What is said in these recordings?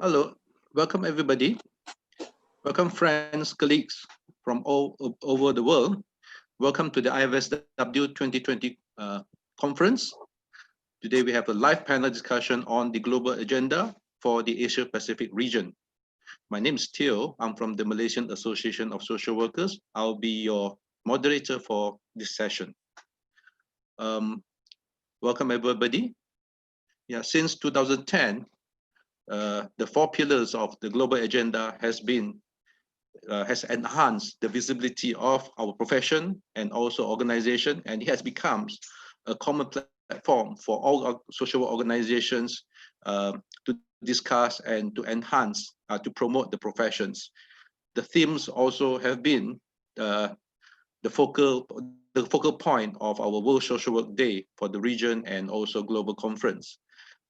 Hello, welcome everybody. Welcome friends, colleagues from all over the world. Welcome to the IFSW 2020 conference. Today we have a live panel discussion on the global agenda for the Asia Pacific region. My name is Theo. I'm from the Malaysian Association of Social Workers. I'll be your moderator for this session. Welcome everybody. Yeah, since 2010, the 4 pillars of the global agenda has enhanced the visibility of our profession and also organization, and it has become a common platform for all our social organizations to discuss and to enhance, to promote the professions. The themes also have been the focal point of our World Social Work Day for the region and also global conference.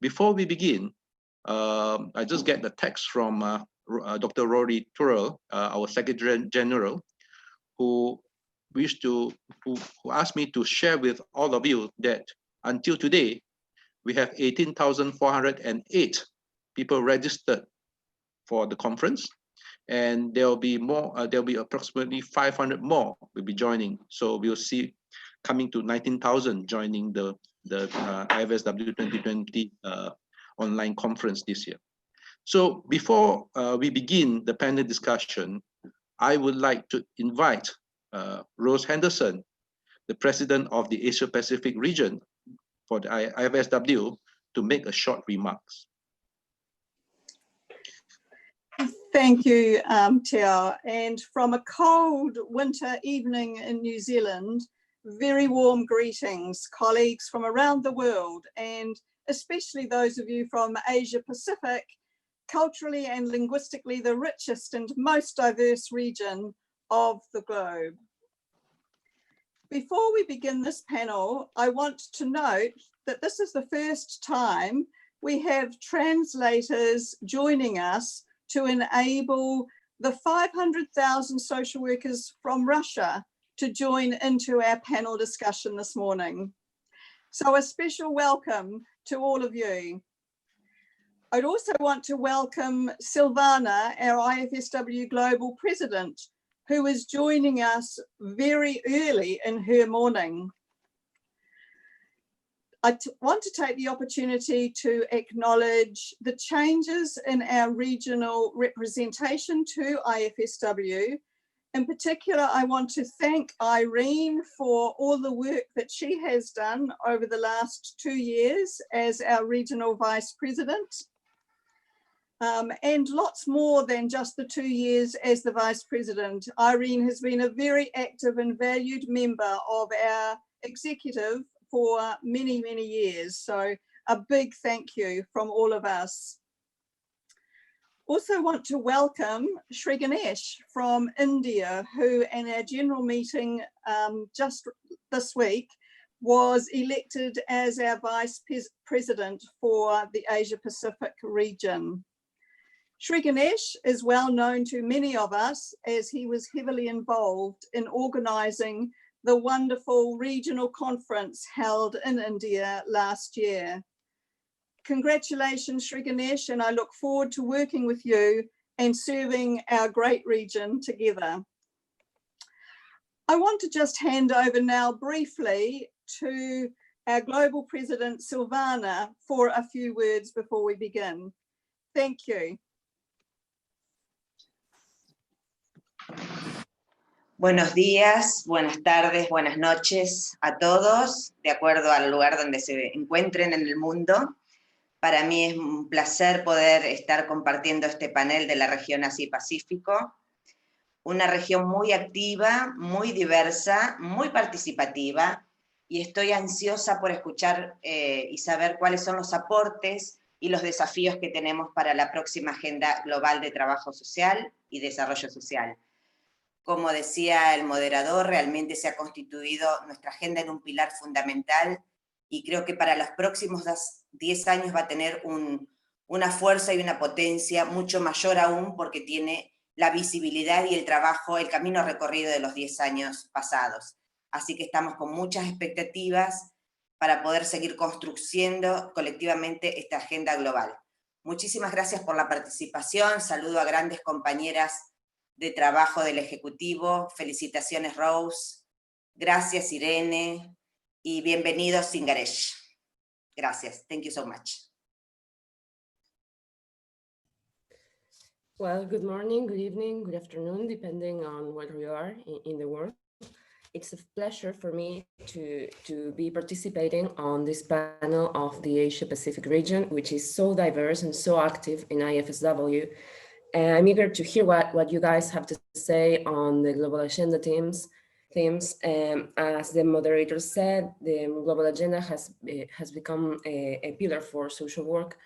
Before we begin, I just get the text from Dr. Rory Turrell, our Secretary General, who asked me to share with all of you that until today, we have 18,408 people registered for the conference, and there will be more. There will be approximately 500 more will be joining. So we'll see coming to 19,000 joining the IFSW 2020 online conference this year. So before we begin the panel discussion, I would like to invite Rose Henderson, the president of the Asia Pacific region for the IFSW, to make a short remarks. Thank you, Theo. And from a cold winter evening in New Zealand, very warm greetings, colleagues from around the world, and especially those of you from Asia Pacific, culturally and linguistically the richest and most diverse region of the globe. Before we begin this panel, I want to note that this is the first time we have translators joining us to enable the 500,000 social workers from Russia to join into our panel discussion this morning. So a special welcome to all of you. I'd also want to welcome Silvana, our IFSW Global President, who is joining us very early in her morning. I want to take the opportunity to acknowledge the changes in our regional representation to IFSW. In particular, I want to thank Irene for all the work that she has done over the last 2 years as our regional vice president. And lots more than just the 2 years as the vice president. Irene has been a very active and valued member of our executive for many, many years. So a big thank you from all of us. Also want to welcome Sri Ganesh from India, who in our general meeting just this week was elected as our vice president for the Asia Pacific region. Sri Ganesh is well known to many of us as he was heavily involved in organising the wonderful regional conference held in India last year. Congratulations, Sri Ganesh, and I look forward to working with you and serving our great region together. I want to just hand over now briefly to our Global President, Silvana, for a few words before we begin. Thank you. Buenos días, buenas tardes, buenas noches a todos, de acuerdo al lugar donde se encuentren en el mundo. Para mí es un placer poder estar compartiendo este panel de la región Asia-Pacífico, una región muy activa, muy diversa, muy participativa, y estoy ansiosa por escuchar y saber cuáles son los aportes y los desafíos que tenemos para la próxima Agenda Global de Trabajo Social y Desarrollo Social. Como decía el moderador, realmente se ha constituido nuestra agenda en un pilar fundamental y creo que para los próximos 10 años va a tener una fuerza y una potencia mucho mayor aún porque tiene la visibilidad y el trabajo, el camino recorrido de los 10 años pasados. Así que estamos con muchas expectativas para poder seguir construyendo colectivamente esta agenda global. Muchísimas gracias por la participación, saludo a grandes compañeras de trabajo del Ejecutivo, felicitaciones Rose, gracias Irene y bienvenidos Singaresh. Gracias, thank you so much. Well, good morning, good evening, good afternoon, depending on where you are in the world. It's a pleasure for me to be participating on this panel of the Asia Pacific region, which is so diverse and so active in IFSW. And I'm eager to hear what you guys have to say on the Global Agenda themes. As the moderator said, the Global Agenda has become a pillar for social work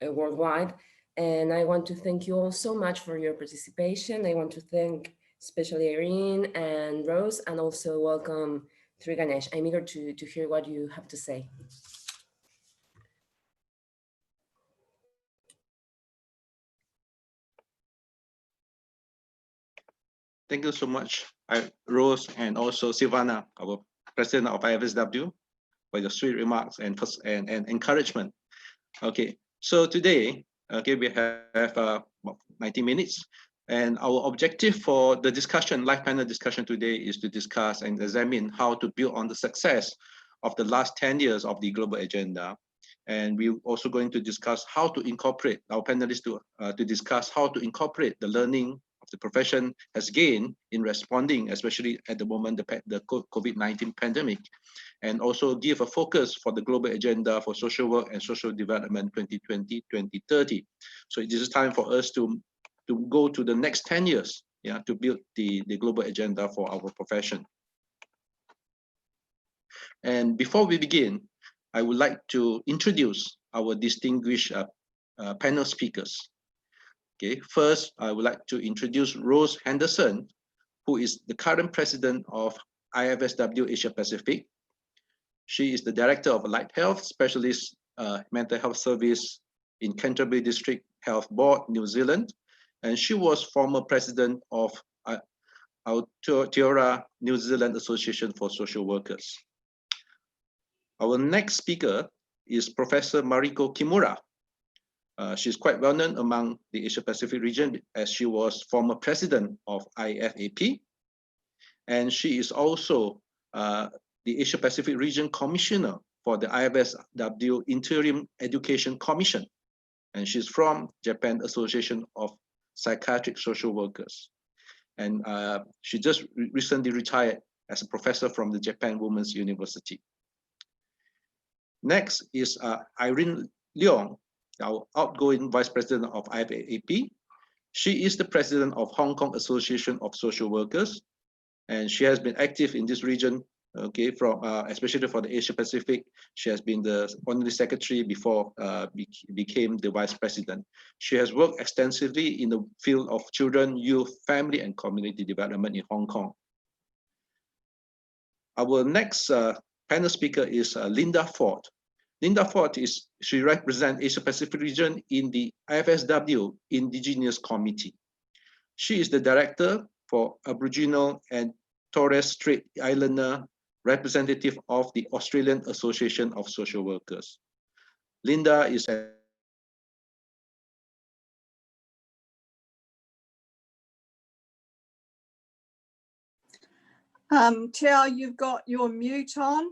worldwide. And I want to thank you all so much for your participation. I want to thank especially Irene and Rose, and also welcome Ganesh. I'm eager to hear what you have to say. Thank you so much, Rose, and also Silvana, our president of IFSW, for your sweet remarks and encouragement. Okay, so today, okay, we have about 90 minutes, and our objective for the discussion, live panel discussion today, is to discuss and examine how to build on the success of the last 10 years of the global agenda. And we're also going to discuss how to incorporate, our panelists to discuss how to incorporate the learning of the profession has gained in responding, especially at the moment, the COVID-19 pandemic, and also give a focus for the global agenda for social work and social development 2020-2030. So it is time for us to go to the next 10 years, yeah, to build the global agenda for our profession. And before we begin, I would like to introduce our distinguished panel speakers. Okay, first, I would like to introduce Rose Henderson, who is the current president of IFSW Asia Pacific. She is the director of Light Health Specialist Mental Health Service in Canterbury District Health Board, New Zealand. And she was former president of Aotearoa New Zealand Association for Social Workers. Our next speaker is Professor Mariko Kimura. She's quite well known among the Asia Pacific region as she was former president of IFAP. And she is also the Asia Pacific Region Commissioner for the IFSW Interim Education Commission. And she's from Japan Association of Psychiatric Social Workers. And she just recently retired as a professor from the Japan Women's University. Next is Irene Leong, our outgoing Vice President of IFAP. She is the President of Hong Kong Association of Social Workers, and she has been active in this region, okay, from especially for the Asia Pacific. She has been the honorary secretary before became the Vice President. She has worked extensively in the field of children, youth, family, and community development in Hong Kong. Our next panel speaker is Linda Ford. Linda Ford she represents Asia Pacific region in the IFSW Indigenous Committee. She is the director for Aboriginal and Torres Strait Islander representative of the Australian Association of Social Workers. Linda is Tao, you've got your mute on.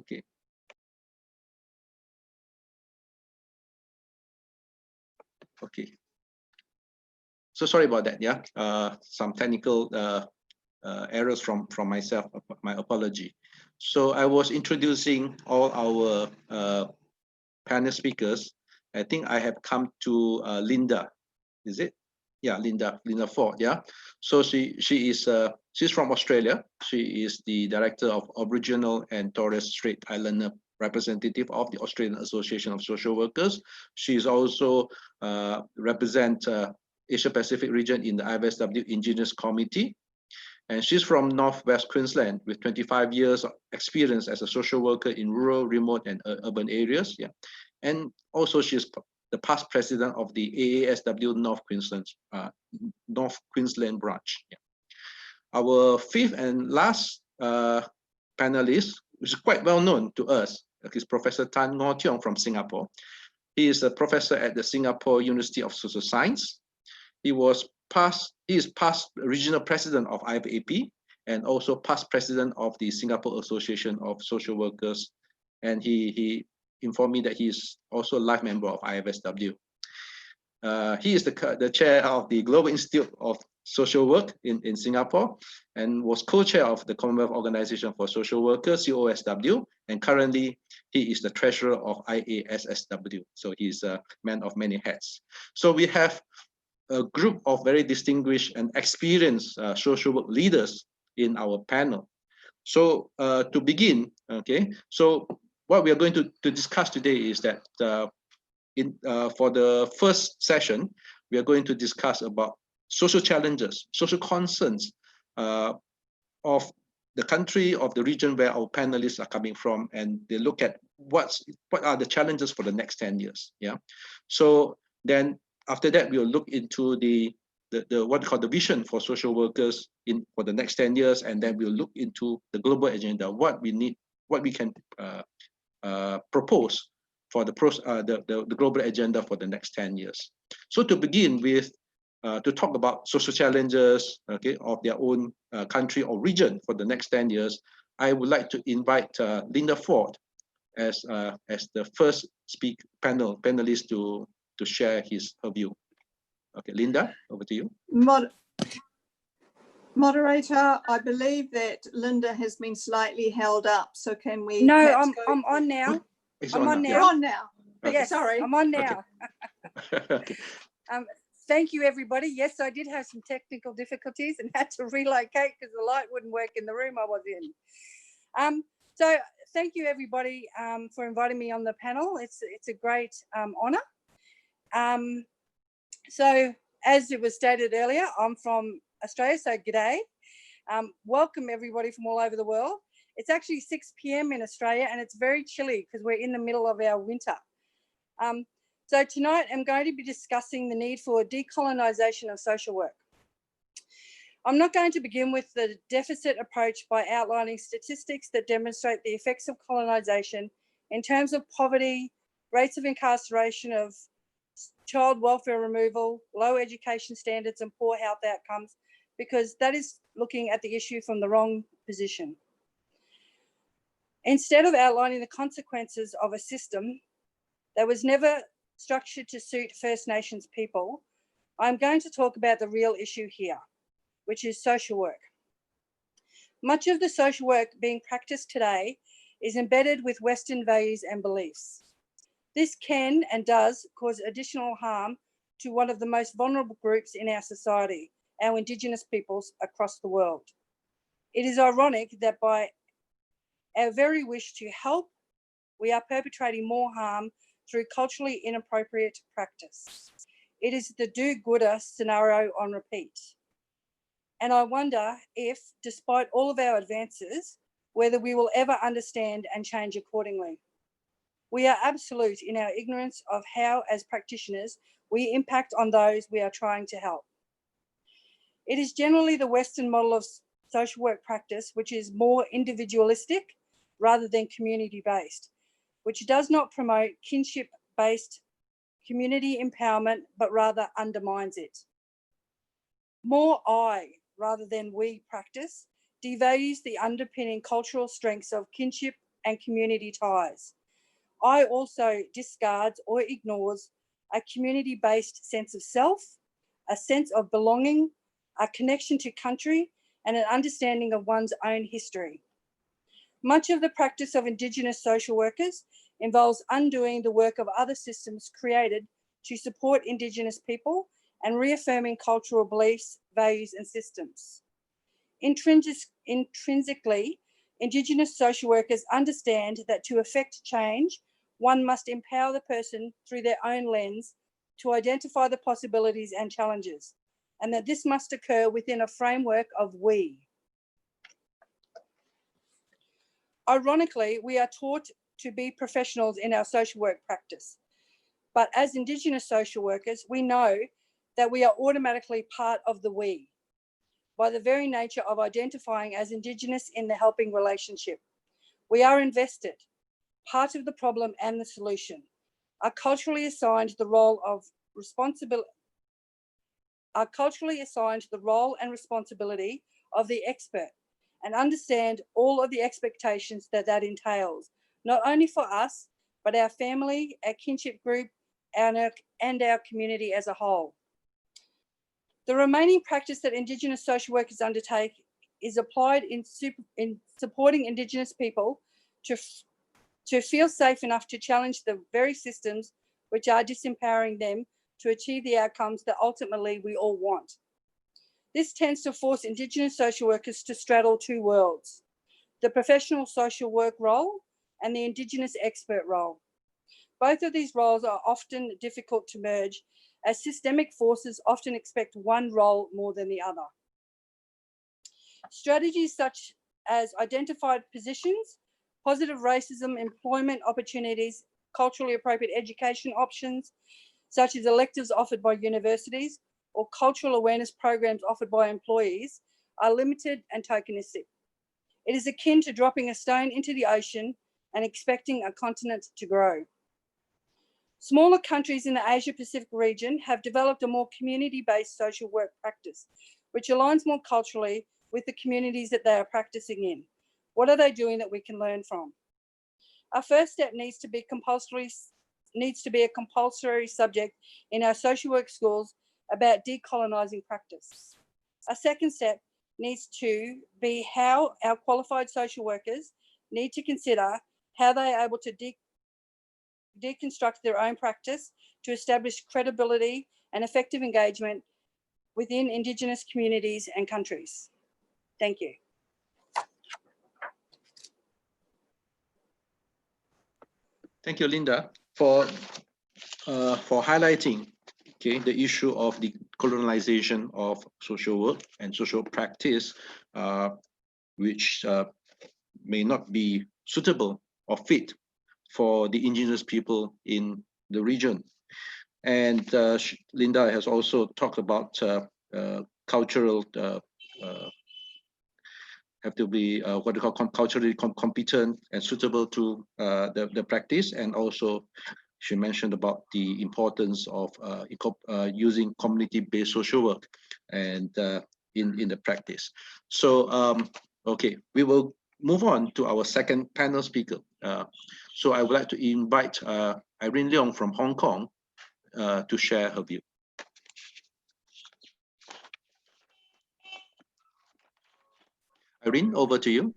okay. Okay. So sorry about that. Yeah, some technical errors from myself. My apology. So I was introducing all our panel speakers. I think I have come to Linda. Is it? Yeah, Linda Ford. Yeah. So she's from Australia. She is the director of Aboriginal and Torres Strait Islander representative of the Australian Association of Social Workers. She is also represent Asia Pacific region in the IFSW Indigenous Committee. And she's from Northwest Queensland with 25 years of experience as a social worker in rural, remote, and urban areas. Yeah. And also she's the past president of the AASW North Queensland branch. Yeah. Our fifth and last panelist, which is quite well known to us, is Professor Tan Ngo Tiong from Singapore. He is a professor at the Singapore University of Social Science. He is past regional president of IFAP and also past president of the Singapore Association of Social Workers. And he informed me that he is also a life member of IFSW. He is the chair of the Global Institute of Social Work in Singapore and was co-chair of the Commonwealth Organization for Social Workers, COSW, and currently he is the treasurer of IASSW. So he's a man of many hats. So we have a group of very distinguished and experienced social work leaders in our panel. So to begin, okay, so what we are going to discuss today is that for the first session, we are going to discuss about social challenges, social concerns of the country, of the region where our panelists are coming from, and they look at what are the challenges for the next 10 years. Yeah. So then after that, we'll look into the what we call the vision for social workers for the next 10 years, and then we'll look into the global agenda, what we need, what we can propose for the global agenda for the next 10 years. So to begin with, to talk about social challenges, okay, of their own country or region for the next 10 years, I would like to invite Linda Ford as the first panelist to share her view. Okay, Linda, over to you. Moderator, I believe that Linda has been slightly held up. So can we? No, I'm on now. I'm on now. You're on now. Okay. Yes, Sorry. I'm on now. Okay. Thank you, everybody. Yes, I did have some technical difficulties and had to relocate because the light wouldn't work in the room I was in. So thank you, everybody, for inviting me on the panel. It's a great honour. So as it was stated earlier, I'm from Australia, so g'day. Welcome everybody from all over the world. It's actually 6 p.m. in Australia and it's very chilly because we're in the middle of our winter. So tonight I'm going to be discussing the need for decolonisation of social work. I'm not going to begin with the deficit approach by outlining statistics that demonstrate the effects of colonisation in terms of poverty, rates of incarceration, of child welfare removal, low education standards and poor health outcomes, because that is looking at the issue from the wrong position. Instead of outlining the consequences of a system that was never structured to suit First Nations people, I'm going to talk about the real issue here, which is social work. Much of the social work being practiced today is embedded with Western values and beliefs. This can and does cause additional harm to one of the most vulnerable groups in our society, our Indigenous peoples across the world. It is ironic that by our very wish to help, we are perpetrating more harm through culturally inappropriate practice. It is the do-gooder scenario on repeat. And I wonder if, despite all of our advances, whether we will ever understand and change accordingly. We are absolute in our ignorance of how, as practitioners, we impact on those we are trying to help. It is generally the Western model of social work practice, which is more individualistic rather than community-based, which does not promote kinship-based community empowerment, but rather undermines it. More I rather than we practice devalues the underpinning cultural strengths of kinship and community ties. I also discards or ignores a community-based sense of self, a sense of belonging, a connection to country, and an understanding of one's own history. Much of the practice of Indigenous social workers involves undoing the work of other systems created to support Indigenous people and reaffirming cultural beliefs, values, and systems. Intrinsically, Indigenous social workers understand that to effect change, one must empower the person through their own lens to identify the possibilities and challenges, and that this must occur within a framework of we. Ironically, we are taught to be professionals in our social work practice. But as Indigenous social workers, we know that we are automatically part of the we by the very nature of identifying as Indigenous in the helping relationship. We are invested, part of the problem and the solution, are culturally assigned the role and responsibility of the expert, and understand all of the expectations that entails, not only for us, but our family, our kinship group, and our community as a whole. The remaining practice that Indigenous social workers undertake is applied in supporting Indigenous people to feel safe enough to challenge the very systems which are disempowering them to achieve the outcomes that ultimately we all want. This tends to force Indigenous social workers to straddle two worlds, the professional social work role and the Indigenous expert role. Both of these roles are often difficult to merge, as systemic forces often expect one role more than the other. Strategies such as identified positions, positive racism, employment opportunities, culturally appropriate education options, such as electives offered by universities or cultural awareness programs offered by employees, are limited and tokenistic. It is akin to dropping a stone into the ocean and expecting a continent to grow. Smaller countries in the Asia-Pacific region have developed a more community-based social work practice, which aligns more culturally with the communities that they are practicing in. What are they doing that we can learn from? Our first step needs to be a compulsory subject in our social work schools about decolonising practice. Our second step needs to be how our qualified social workers need to consider how they are able to deconstruct their own practice to establish credibility and effective engagement within Indigenous communities and countries. Thank you. Thank you, Linda, for highlighting the issue of the colonization of social work and social practice, which may not be suitable or fit for the Indigenous people in the region. And Linda has also talked about cultural, have to be what we call culturally competent and suitable to the practice. And also she mentioned about the importance of using community-based social work and in the practice. So, okay, we will move on to our second panel speaker. So I would like to invite Irene Leong from Hong Kong to share her view. Irene, over to you.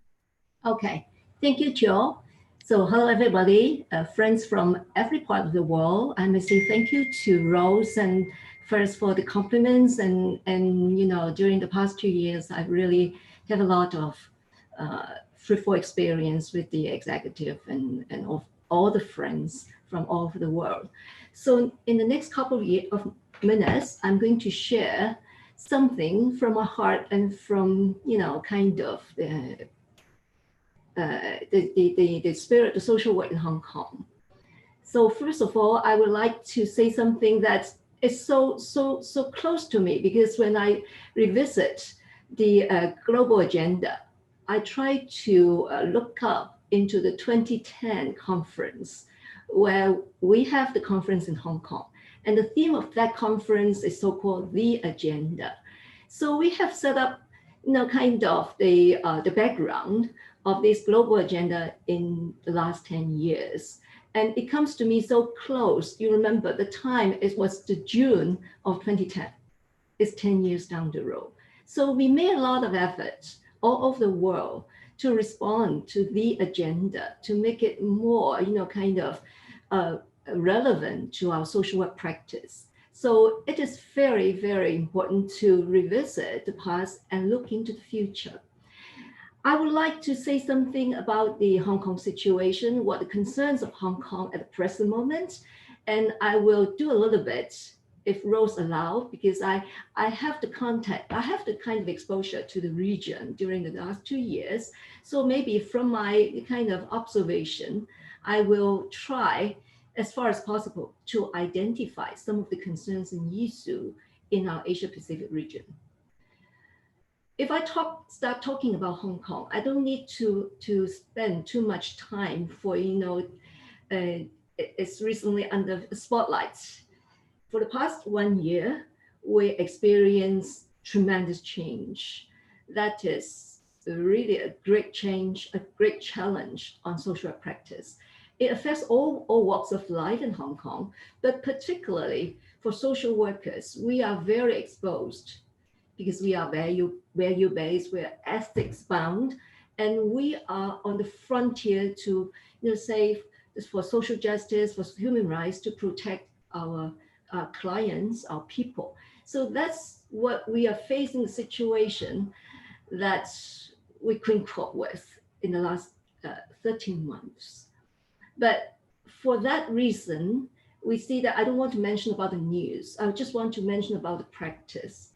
Okay, thank you, Joe. So hello, everybody, friends from every part of the world. I must say thank you to Rose and first for the compliments and you know, during the past 2 years, I really have a lot of fruitful experience with the executive and of all the friends from all over the world. So in the next couple of minutes, I'm going to share something from my heart and from, you know, kind of the spirit of social work in Hong Kong. So first of all, I would like to say something that is so close to me, because when I revisit the global agenda, I try to look up into the 2010 conference, where we have the conference in Hong Kong. And the theme of that conference is so-called the agenda. So we have set up, you know, kind of the background of this global agenda in the last 10 years. And it comes to me so close. You remember the time, it was the June of 2010. It's 10 years down the road. So we made a lot of efforts all over the world to respond to the agenda, to make it more, you know, kind of relevant to our social work practice. So it is very, very important to revisit the past and look into the future. I would like to say something about the Hong Kong situation, what the concerns of Hong Kong at the present moment. And I will do a little bit, if Rose allows, because I have the contact, I have the kind of exposure to the region during the last 2 years. So maybe from my kind of observation, I will try as far as possible, to identify some of the concerns and issues in our Asia Pacific region. If I start talking about Hong Kong, I don't need to spend too much time for, it's recently under the spotlight. For the past 1 year, we experienced tremendous change. That is really a great change, a great challenge on social work practice. It affects all walks of life in Hong Kong, but particularly for social workers, we are very exposed because we are value-based, we're ethics-bound, and we are on the frontier to, say, for social justice, for human rights, to protect our clients, our people. So that's what we are facing, a situation that we couldn't cope with in the last 13 months. But for that reason, we see that I don't want to mention about the news. I just want to mention about the practice.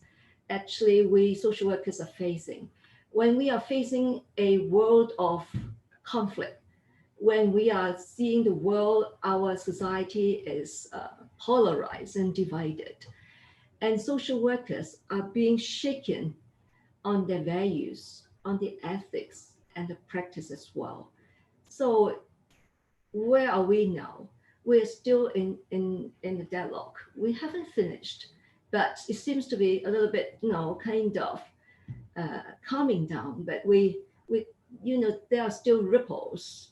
Actually, we social workers are facing. When we are facing a world of conflict, when we are seeing the world, our society is polarized and divided, and social workers are being shaken on their values, on the ethics and the practice as well. So where are we now? We're still in the deadlock. We haven't finished, but it seems to be a little bit, kind of calming down. But we, there are still ripples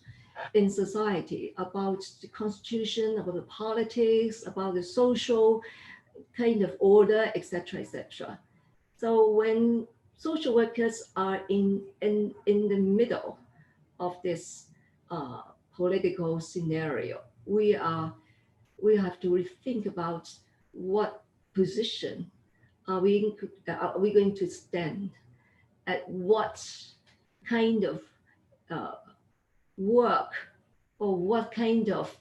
in society about the constitution, about the politics, about the social kind of order, etc., etc. So when social workers are in the middle of this political scenario, we have to rethink about what position are we going to stand, at what kind of work, or what kind of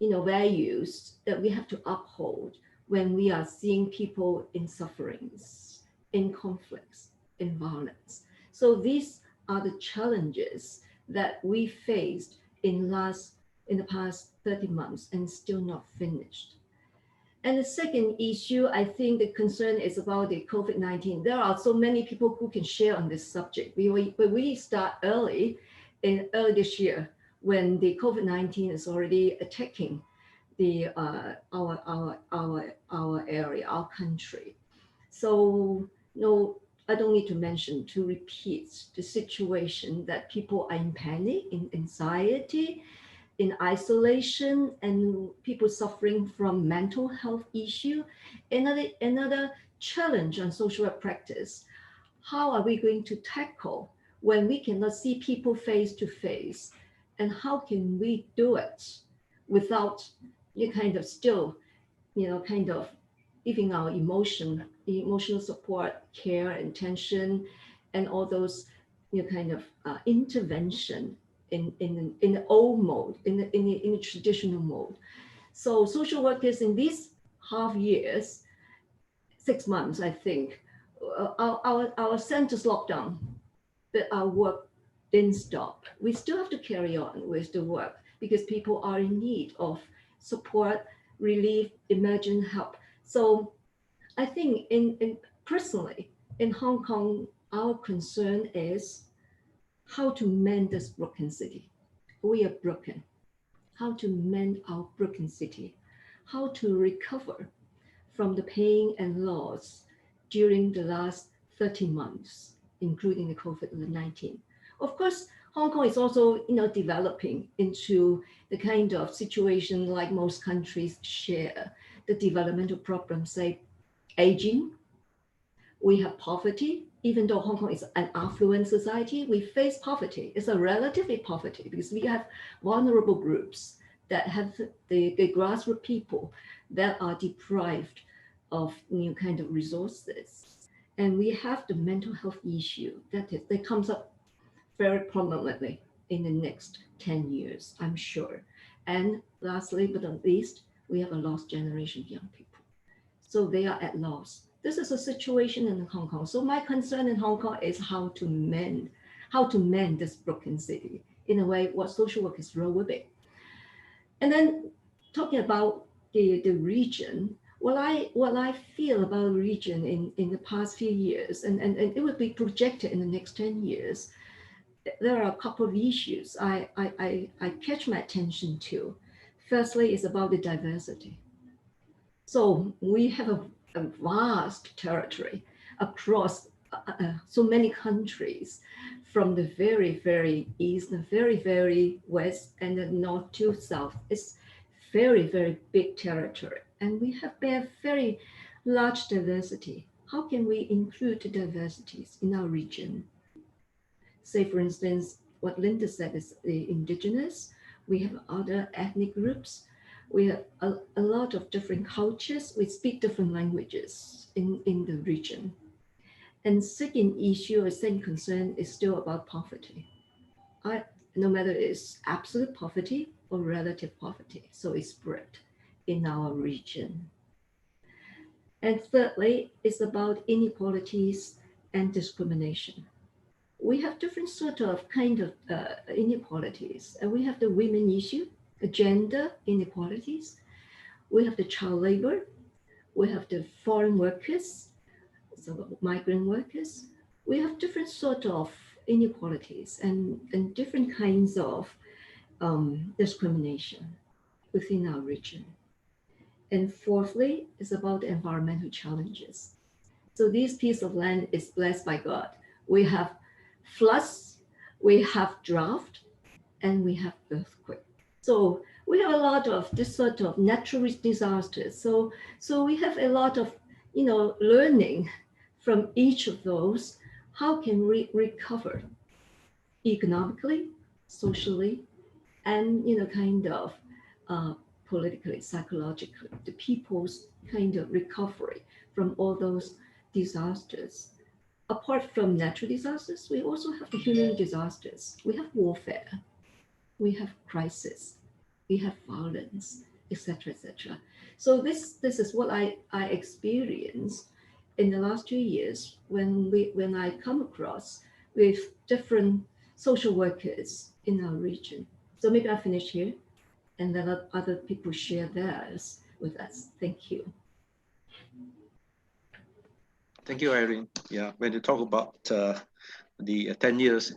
values that we have to uphold when we are seeing people in sufferings, in conflicts, in violence. So these are the challenges that we faced in the past 30 months and still not finished. And the second issue, I think the concern is about the COVID-19. There are so many people who can share on this subject. But we start early this year, when the COVID-19 is already attacking the our area, our country. So no, I don't need to repeat the situation that people are in panic, in anxiety, in isolation, and people suffering from mental health issue. Another challenge on social work practice. How are we going to tackle when we cannot see people face to face? And how can we do it without still, giving our emotional support, care, and attention, and all those, intervention in the old mode, in the traditional mode. So social workers in these half years, 6 months, I think, our centers locked down, but our work didn't stop. We still have to carry on with the work because people are in need of support, relief, emergent help. So I think personally, in Hong Kong, our concern is how to mend this broken city. We are broken. How to mend our broken city, how to recover from the pain and loss during the last 30 months, including the COVID-19. Of course, Hong Kong is also, developing into the kind of situation like most countries share, the developmental problems, say aging. We have poverty. Even though Hong Kong is an affluent society, we face poverty. It's a relatively poverty because we have vulnerable groups that have the grassroots people that are deprived of new kind of resources. And we have the mental health issue that comes up very prominently in the next 10 years, I'm sure. And lastly, but not least, we have a lost generation of young people. So they are at loss. This is a situation in Hong Kong. So my concern in Hong Kong is how to mend this broken city. In a way, what social workers role will be. And then talking about the region, what I feel about the region in the past few years, and it will be projected in the next 10 years, there are a couple of issues I catch my attention to. Firstly, is about the diversity. So we have a vast territory across so many countries, from the very, very east, the very, very west, and the north to south. It's very, very big territory. And we have very large diversity. How can we include the diversities in our region? Say, for instance, what Linda said is the indigenous. We have other ethnic groups. We have a lot of different cultures. We speak different languages in the region. And second issue or second concern is still about poverty. No matter it's absolute poverty or relative poverty, so it's spread in our region. And thirdly, it's about inequalities and discrimination. We have different sort of kind of inequalities. And we have the women issue, the gender inequalities. We have the child labor. We have the foreign workers, so migrant workers. We have different sort of inequalities and different kinds of discrimination within our region. And fourthly, is about environmental challenges. So this piece of land is blessed by God. We have floods, we have drought, and we have earthquake. So we have a lot of this sort of natural disasters. So we have a lot of, learning from each of those. How can we recover economically, socially, and, kind of politically, psychologically, the people's kind of recovery from all those disasters. Apart from natural disasters, we also have the human disasters. We have warfare, we have crisis, we have violence, etc., etc. So this is what I experienced in the last 2 years when I come across with different social workers in our region. So maybe I finish here and then let other people share theirs with us. Thank you. Thank you, Irene. Yeah, when you talk about the 10 years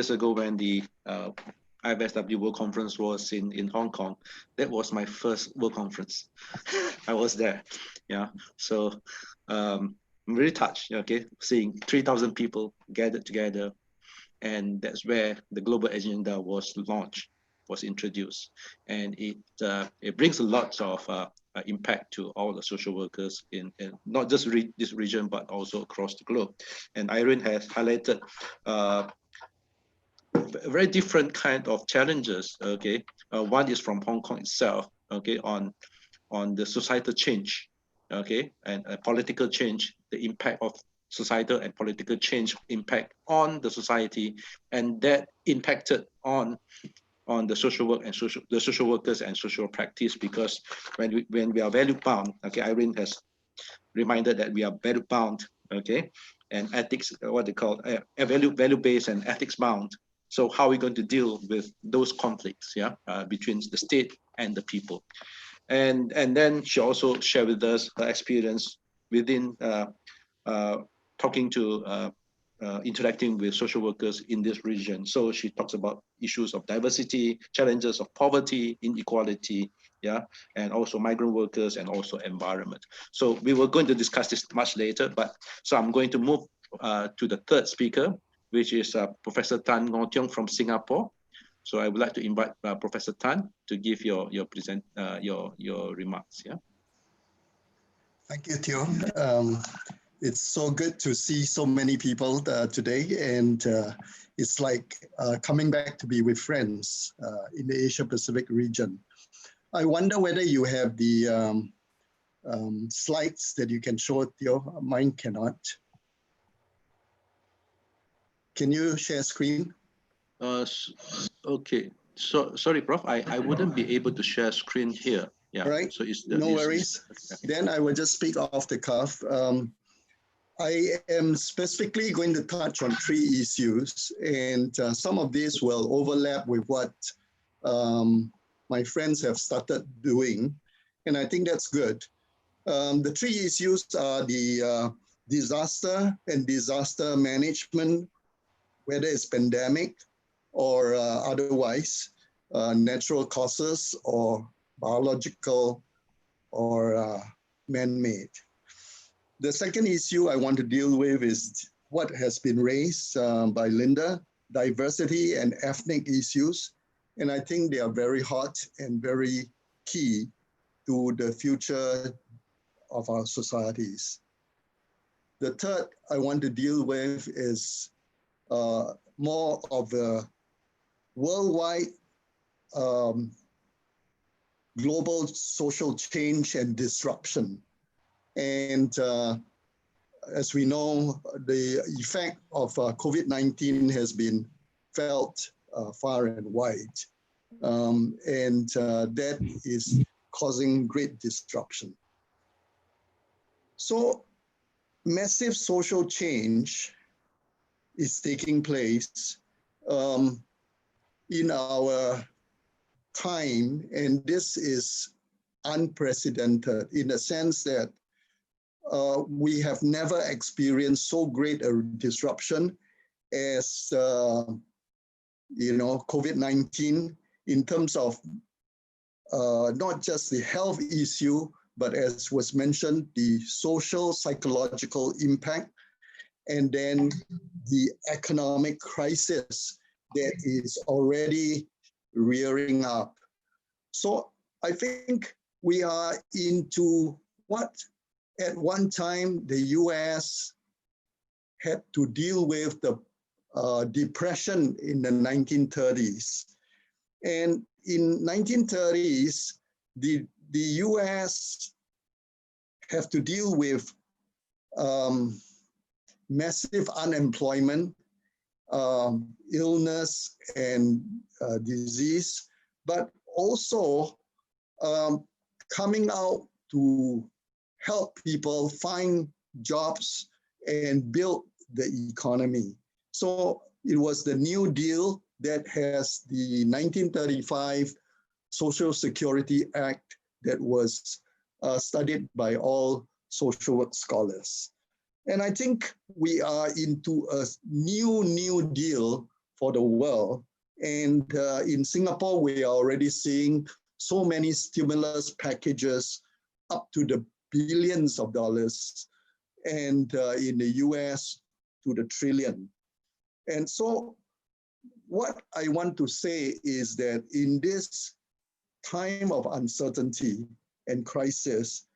ago when the IFSW World Conference was in Hong Kong, that was my first World Conference. I was there. Yeah, so I'm really touched. Okay, seeing 3,000 people gathered together, and that's where the global agenda was launched, was introduced, and it brings a lot of impact to all the social workers in not just this region but also across the globe. And Irene has highlighted a very different kind of challenges. Okay, one is from Hong Kong itself. Okay, on the societal change. Okay, and political change, the impact of societal and political change impact on the society, and that impacted on the social work and the social workers and social practice, because when we are value bound, okay, Irene has reminded that we are value bound, okay, and ethics, what they call value based and ethics bound. So how are we going to deal with those conflicts, yeah, between the state and the people? And then she also shared with us her experience within talking to interacting with social workers in this region. So she talks about issues of diversity, challenges of poverty, inequality, yeah, and also migrant workers and also environment. So we were going to discuss this much later, but so I'm going to move to the third speaker, which is Professor Tan Ngo Tiong from Singapore. So I would like to invite Professor Tan to give your remarks. Yeah. Thank you, Theo. It's so good to see so many people today, and it's like coming back to be with friends in the Asia Pacific region. I wonder whether you have the slides that you can show, Theo. Mine cannot. Can you share screen? Okay. So sorry, Prof. I wouldn't be able to share screen here. Yeah. Right. So no worries. Then I will just speak off the cuff. I am specifically going to touch on 3 issues, and some of these will overlap with what my friends have started doing, and I think that's good. The three issues are the disaster and disaster management, whether it's pandemic or otherwise, natural causes or biological or man-made. The second issue I want to deal with is what has been raised by Linda, diversity and ethnic issues. And I think they are very hot and very key to the future of our societies. The third I want to deal with is more of a worldwide global social change and disruption. And as we know, the effect of COVID-19 has been felt far and wide. And that is causing great disruption. So massive social change is taking place in our time, and this is unprecedented in the sense that we have never experienced so great a disruption as COVID-19 in terms of not just the health issue, but as was mentioned, the social, psychological impact, and then the economic crisis that is already rearing up. So I think we are into what at one time the US had to deal with the depression in the 1930s. And in 1930s, the US have to deal with massive unemployment, illness and disease, but also coming out to help people find jobs and build the economy. So it was the New Deal that has the 1935 Social Security Act that was studied by all social work scholars. And I think we are into a new deal for the world. And in Singapore, we are already seeing so many stimulus packages up to the billions of dollars, and in the US to the trillion. And so what I want to say is that in this time of uncertainty and crisis,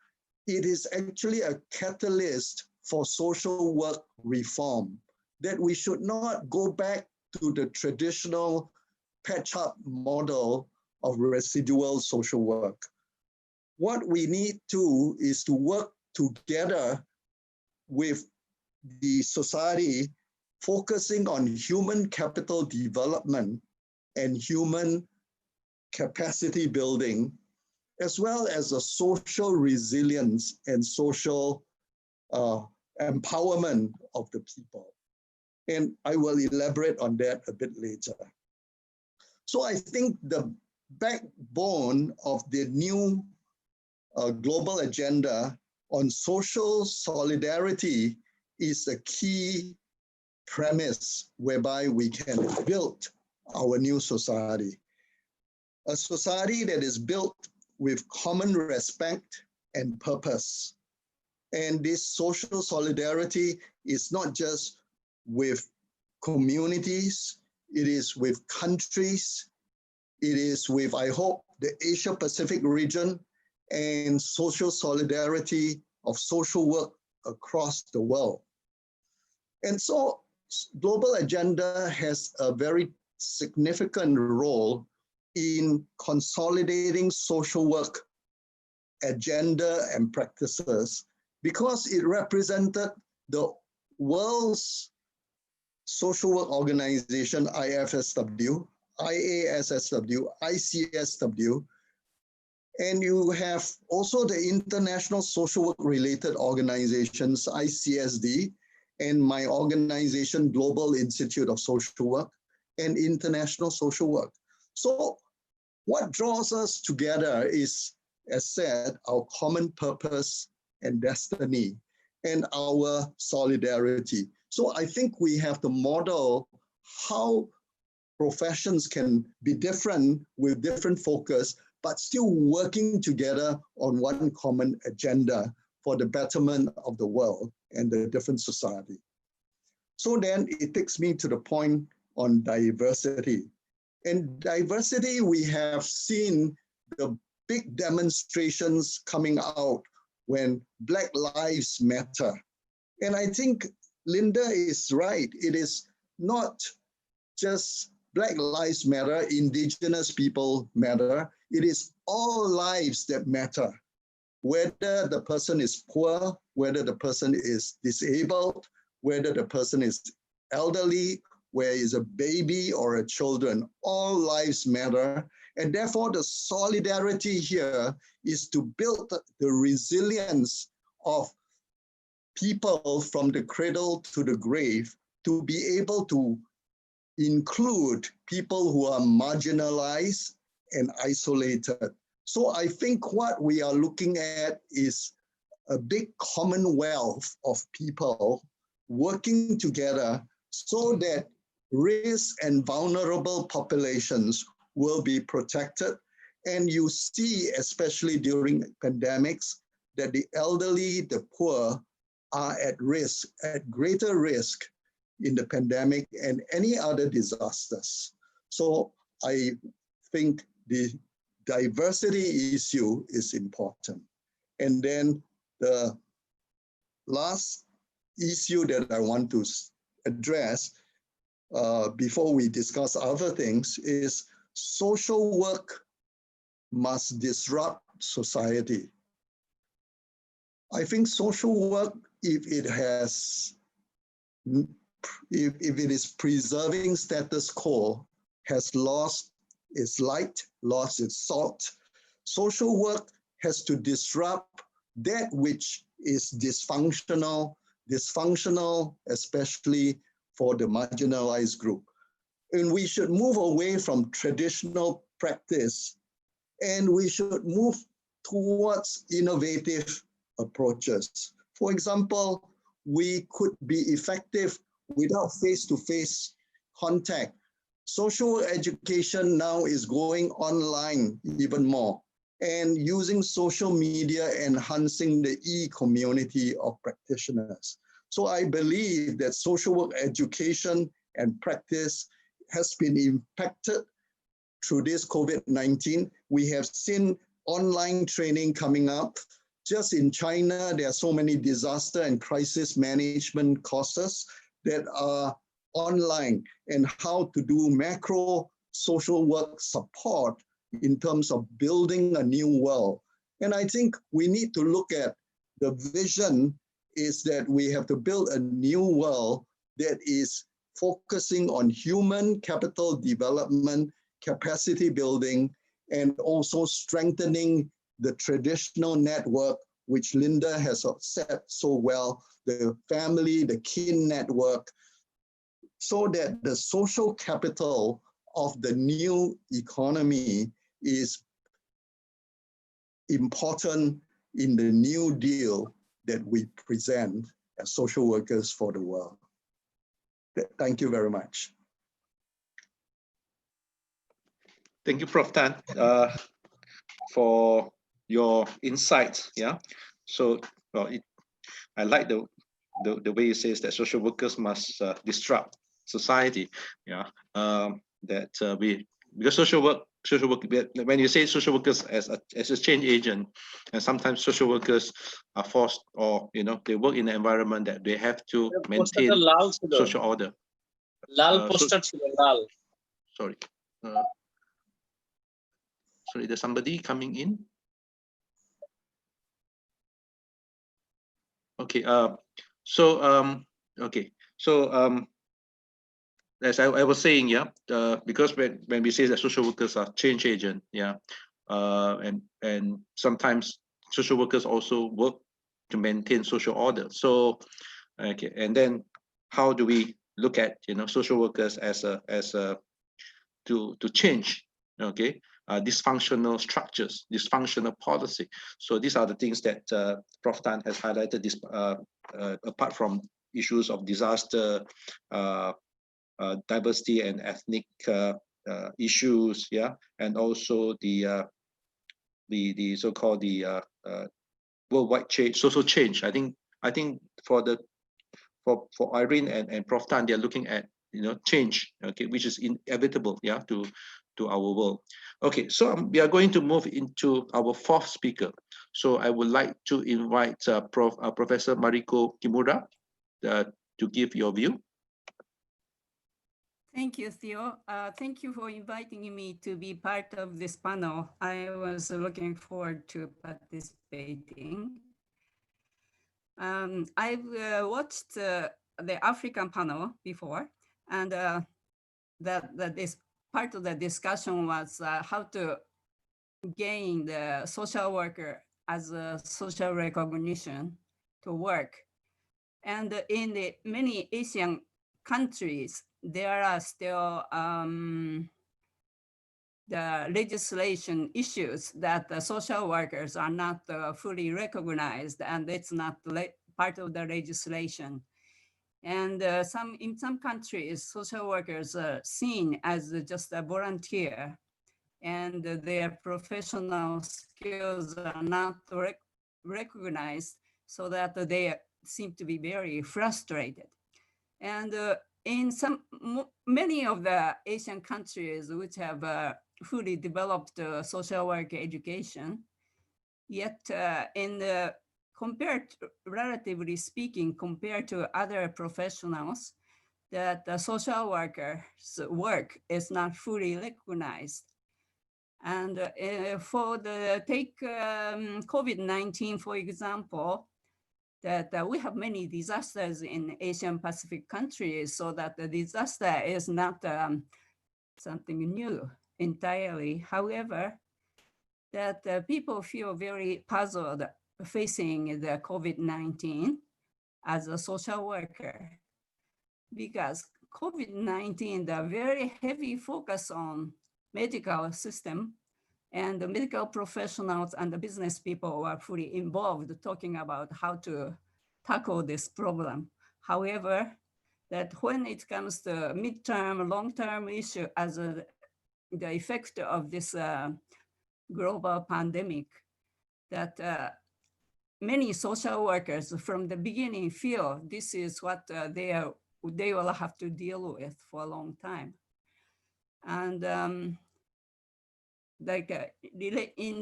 it is actually a catalyst for social work reform, that we should not go back to the traditional patch-up model of residual social work. What we need to is to work together with the society, focusing on human capital development and human capacity building, as well as a social resilience and social empowerment of the people. And I will elaborate on that a bit later. So I think the backbone of the new global agenda on social solidarity is a key premise whereby we can build our new society. A society that is built with common respect and purpose. And this social solidarity is not just with communities, it is with countries, it is with, I hope, the Asia Pacific region, and social solidarity of social work across the world. And so Global Agenda has a very significant role in consolidating social work agenda and practices, because it represented the world's social work organization, IFSW, IASSW, ICSW, and you have also the international social work related organizations, ICSD, and my organization, Global Institute of Social Work, and International Social Work. So What draws us together is, as said, our common purpose and destiny and our solidarity. So I think we have to model how professions can be different with different focus, but still working together on one common agenda for the betterment of the world and the different society. So then it takes me to the point on diversity. In diversity, we have seen the big demonstrations coming out when Black Lives Matter. And I think Linda is right. It is not just Black Lives Matter, Indigenous people matter. It is all lives that matter. Whether the person is poor, whether the person is disabled, whether the person is elderly, where is a baby or a children, all lives matter. And therefore the solidarity here is to build the resilience of people from the cradle to the grave to be able to include people who are marginalized and isolated. So I think what we are looking at is a big commonwealth of people working together so that risk and vulnerable populations will be protected. And you see, especially during pandemics, that the elderly, the poor are at risk, at greater risk in the pandemic and any other disasters. So I think the diversity issue is important. And then the last issue that I want to address before we discuss other things is social work must disrupt society. I think social work, if it is preserving status quo, has lost its light, lost its salt. Social work has to disrupt that which is dysfunctional especially for the marginalized group. And we should move away from traditional practice and we should move towards innovative approaches. For example, we could be effective without face-to-face contact. Social education now is going online even more, and using social media enhancing the e-community of practitioners. So I believe that social work education and practice has been impacted through this COVID-19. We have seen online training coming up. Just in China, there are so many disaster and crisis management courses that are online, and how to do macro social work support in terms of building a new world. And I think we need to look at the vision is that we have to build a new world that is focusing on human capital development, capacity building, and also strengthening the traditional network, which Linda has said so well, the family, the kin network, so that the social capital of the new economy is important in the New Deal that we present as social workers for the world. Thank you very much. Thank you, Prof. Tan, for your insights. Yeah. So, well, I like the way it says that social workers must disrupt society. Yeah. Because social work. When you say social workers as a change agent, and sometimes social workers are forced, or they work in an environment that they have to maintain social order. Sorry. Sorry, there's somebody coming in. Okay. As I was saying, yeah, because when we say that social workers are change agent, yeah, and sometimes social workers also work to maintain social order. So, okay, and then how do we look at social workers as a to change? Okay, dysfunctional structures, dysfunctional policy. So these are the things that Prof. Tan has highlighted. This apart from issues of disaster, diversity and ethnic issues, yeah, and also the so-called worldwide change, social change. I think for Irene and Prof. Tan, they are looking at change, okay, which is inevitable, yeah, to our world. Okay, so we are going to move into our fourth speaker. So I would like to invite Professor Mariko Kimura to give your view. Thank you, Theo. Thank you for inviting me to be part of this panel. I was looking forward to participating. I've watched the African panel before, and this part of the discussion was how to gain the social worker as a social recognition to work. And in the many Asian countries, there are still the legislation issues that the social workers are not fully recognized, and it's not part of the legislation. And in some countries, social workers are seen as just a volunteer, and their professional skills are not recognized, so that they seem to be very frustrated. And in many of the Asian countries which have fully developed social work education, yet relatively speaking, compared to other professionals, that the social workers' work is not fully recognized. And take COVID-19, for example, that we have many disasters in Asian Pacific countries, so that the disaster is not something new entirely. However, that people feel very puzzled facing the COVID-19 as a social worker, because COVID-19, the very heavy focus on medical system, and the medical professionals and the business people were fully involved talking about how to tackle this problem. However, that when it comes to midterm, long-term issue as the effect of this global pandemic, that many social workers from the beginning feel this is what they will have to deal with for a long time. And in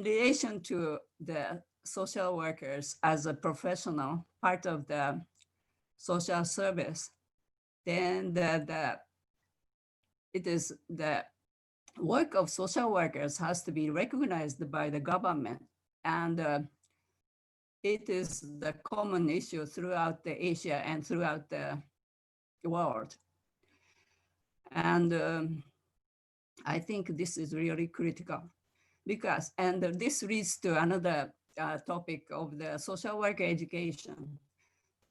relation to the social workers as a professional part of the social service, then it is the work of social workers has to be recognized by the government, and it is the common issue throughout Asia and throughout the world. And I think this is really critical, because, and this leads to another topic of the social worker education.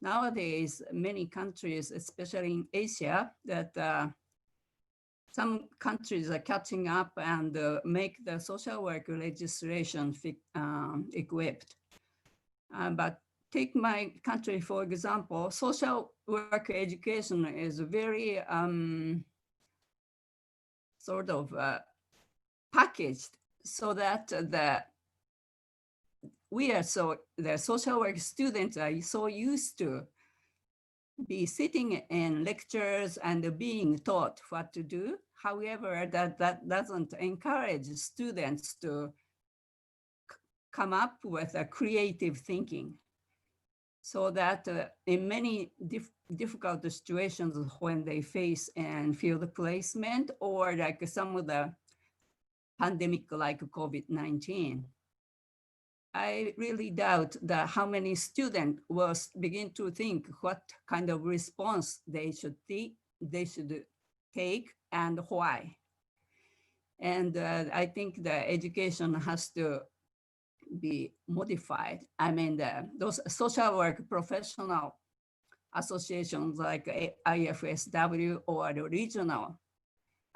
Nowadays, many countries, especially in Asia, that some countries are catching up and make the social worker legislation equipped. But take my country, for example, social worker education is very sort of packaged, so that the social work students are so used to be sitting in lectures and being taught what to do. However, that doesn't encourage students to come up with a creative thinking. So that in many difficult situations when they face and field placement, or like some of the pandemic like COVID-19, I really doubt that how many students will begin to think what kind of response they should take and why. And I think the education has to be modified. I mean, those social work professional associations like IFSW, or the regional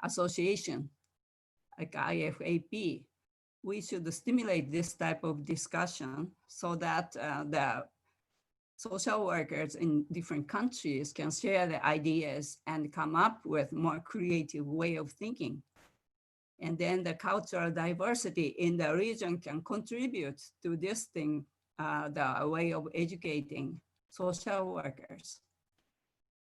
association like IFAP, we should stimulate this type of discussion so that the social workers in different countries can share the ideas and come up with more creative way of thinking. And then the cultural diversity in the region can contribute to this thing, the way of educating social workers.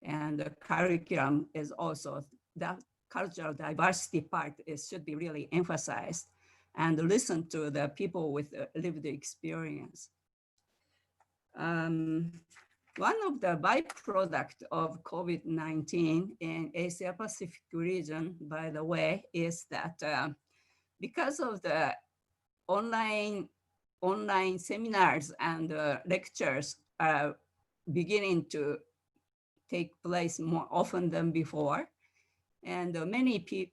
And the curriculum is also, that cultural diversity part should be really emphasized and listen to the people with lived experience. One of the byproduct of COVID-19 in Asia Pacific region, by the way, is that because of the online seminars and lectures are beginning to take place more often than before, and many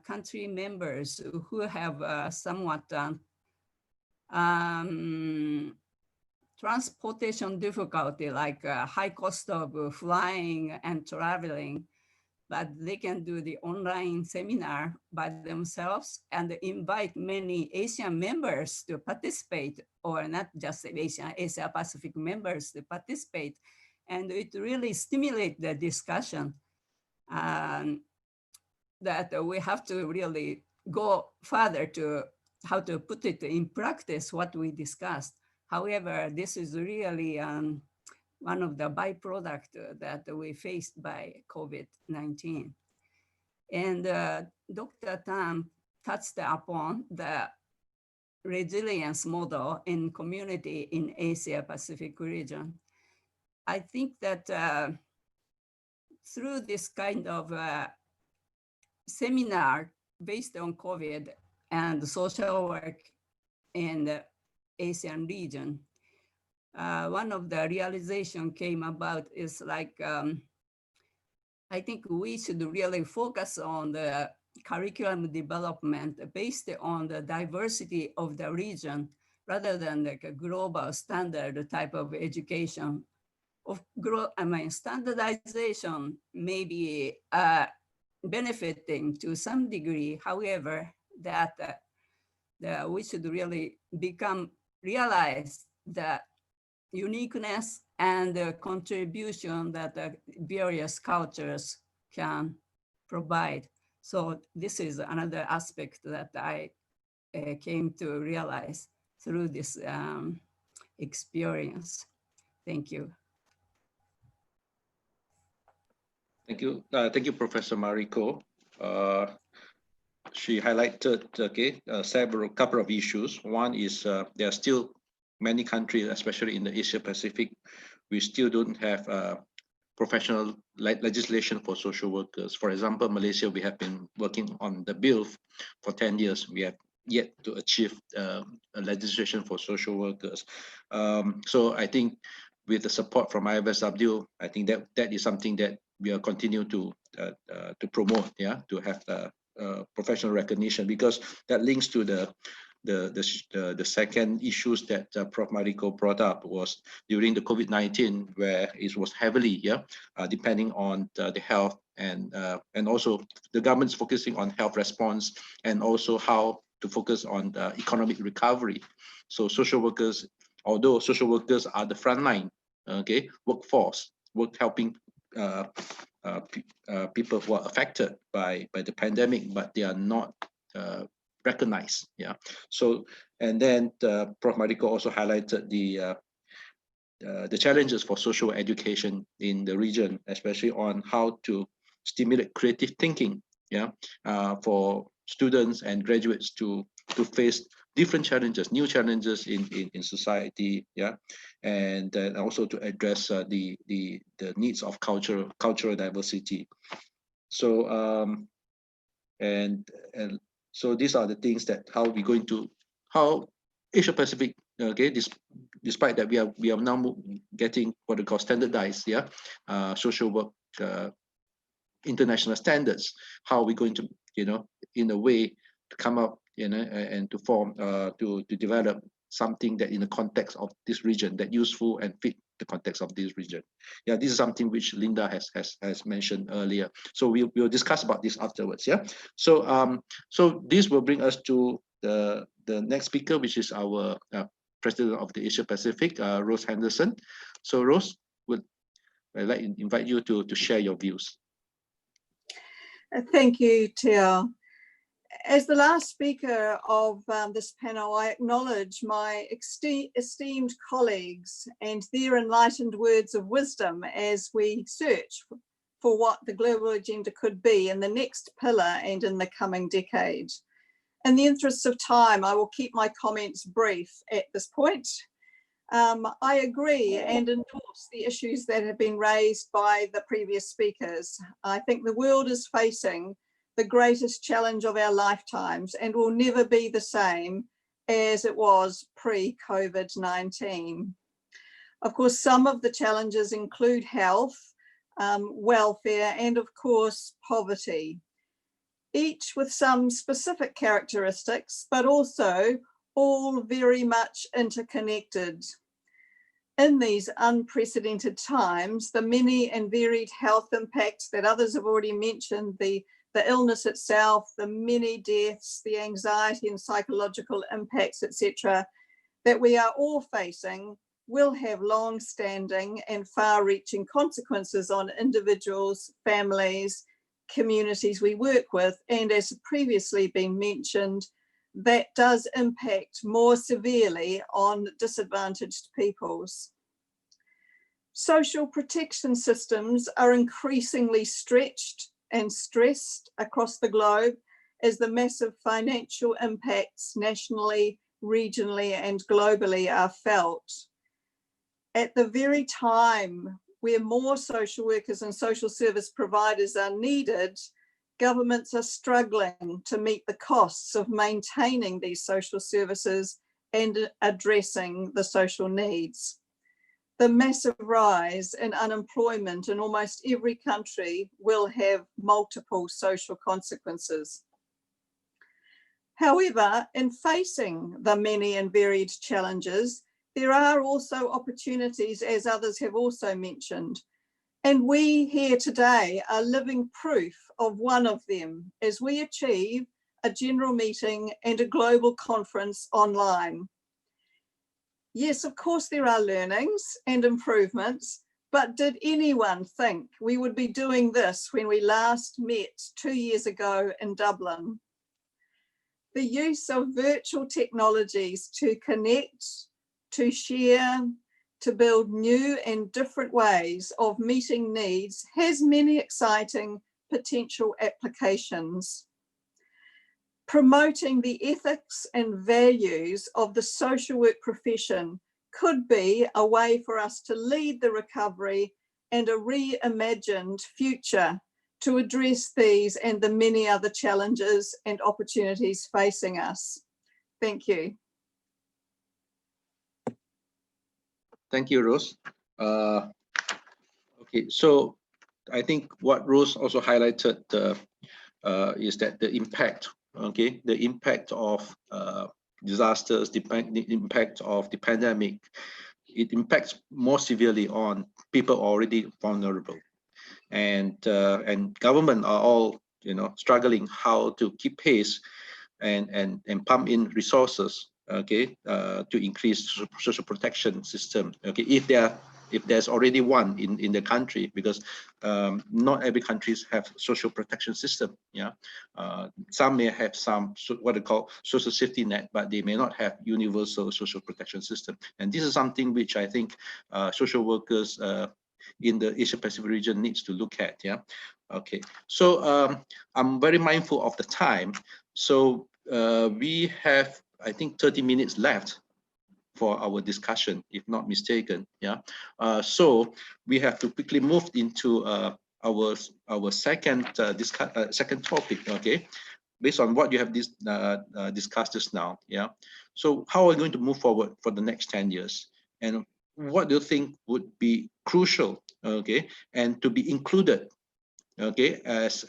country members who have somewhat transportation difficulty, like high cost of flying and traveling, but they can do the online seminar by themselves and invite many Asian members to participate, or not just Asia Pacific members to participate. And it really stimulates the discussion that we have to really go further to how to put it in practice, what we discussed. However, this is really one of the byproducts that we faced by COVID-19. And Dr. Tam touched upon the resilience model in community in Asia Pacific region. I think that through this kind of seminar based on COVID and social work in the Asian region, one of the realization came about is like, I think we should really focus on the curriculum development based on the diversity of the region rather than like a global standard type of education. Standardization may be benefiting to some degree. However, that we should really realize the uniqueness and the contribution that the various cultures can provide. So this is another aspect that I came to realize through this experience. Thank you. Thank you, Professor Mariko. She highlighted couple of issues. One is there are still many countries, especially in the Asia Pacific, we still don't have professional legislation for social workers. For example, Malaysia, we have been working on the bill for 10 years. We have yet to achieve a legislation for social workers. So I think with the support from IFSW, I think that is something that we are continue to promote, to have professional recognition, because that links to the second issues that Prof. Mariko brought up was during the COVID-19, where it was heavily depending on the health and also the government's focusing on health response and also how to focus on the economic recovery. So social workers, although social workers are the frontline, workforce, helping people who are affected by the pandemic, but they are not recognized. So, and then Prof. Mariko also highlighted the challenges for social education in the region, especially on how to stimulate creative thinking, for students and graduates to face different challenges, new challenges in society, and also to address the needs of cultural diversity. So and so these are the things that how Asia Pacific, despite that we are now getting what we call standardized, social work international standards. How are we going to, in a way, to come up, and to form, to develop something that in the context of this region that useful and fit the context of this region. This is something which Linda has mentioned earlier. So we'll discuss about this afterwards. So so this will bring us to the the next speaker, which is our President of the Asia Pacific, Rose Henderson. So Rose, I'd like to invite you to share your views. Thank you, Teo. As the last speaker of this panel, I acknowledge my esteemed colleagues and their enlightened words of wisdom as we search for what the global agenda could be in the next pillar and in the coming decade. In the interest of time, I will keep my comments brief at this point. I agree and endorse the issues that have been raised by the previous speakers. I think the world is facing the greatest challenge of our lifetimes and will never be the same as it was pre-COVID-19. Of course, some of the challenges include health, welfare, and of course, poverty, each with some specific characteristics, but also all very much interconnected. In these unprecedented times, the many and varied health impacts that others have already mentioned, the illness itself, the many deaths, the anxiety and psychological impacts, etc., that we are all facing will have long-standing and far-reaching consequences on individuals, families, communities we work with, and as previously been mentioned, that does impact more severely on disadvantaged peoples. Social protection systems are increasingly stretched and stressed across the globe as the massive financial impacts nationally, regionally, and globally are felt. At the very time where more social workers and social service providers are needed, governments are struggling to meet the costs of maintaining these social services and addressing the social needs. The massive rise in unemployment in almost every country will have multiple social consequences. However, in facing the many and varied challenges, there are also opportunities, as others have also mentioned. And we here today are living proof of one of them as we achieve a general meeting and a global conference online. Yes, of course, there are learnings and improvements, but did anyone think we would be doing this when we last met 2 years ago in Dublin? The use of virtual technologies to connect, to share, to build new and different ways of meeting needs has many exciting potential applications. Promoting the ethics and values of the social work profession could be a way for us to lead the recovery and a reimagined future to address these and the many other challenges and opportunities facing us. Thank you. Thank you, Rose. Okay, so I think what Rose also highlighted is that the impact, okay, the impact of disasters, the impact of the pandemic, it impacts more severely on people already vulnerable, and government are all struggling how to keep pace and pump in resources, okay, to increase social protection system, okay, if there's already one in the country, because not every countries have social protection system. Yeah, some may have some what they call social safety net, but they may not have universal social protection system. And this is something which I think social workers in the Asia Pacific region needs to look at. Yeah, okay. So I'm very mindful of the time. So we have, I think, 30 minutes left for our discussion, if not mistaken. Yeah. So we have to quickly move into our second second topic. Okay, based on what you have discussed just now. Yeah. So how are we going to move forward for the next 10 years, and what do you think would be crucial? Okay, and to be included, okay, as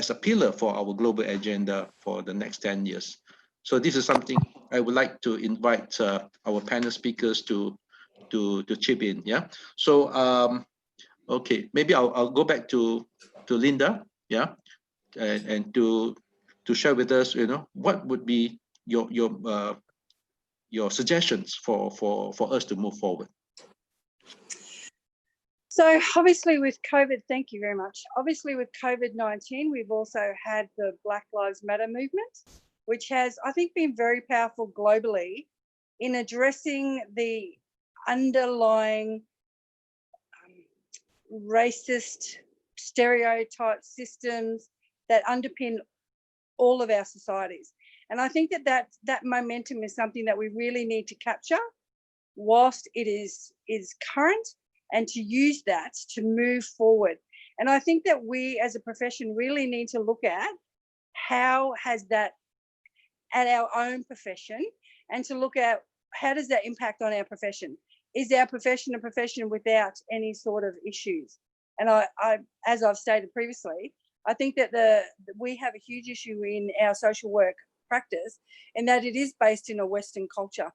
a pillar for our global agenda for the next 10 years. So this is something I would like to invite our panel speakers to chip in. Yeah. So okay, maybe I'll go back to Linda. Yeah, and to share with us, what would be your suggestions for us to move forward. So obviously with COVID, thank you very much. Obviously with COVID-19, we've also had the Black Lives Matter movement, which has, I think, been very powerful globally in addressing the underlying racist stereotype systems that underpin all of our societies. And I think that momentum is something that we really need to capture whilst it is current, and to use that to move forward. And I think that we as a profession really need to look at how has that at our own profession, and to look at how does that impact on our profession? Is our profession a profession without any sort of issues? And I as I've stated previously, I think that we have a huge issue in our social work practice, in that it is based in a Western culture.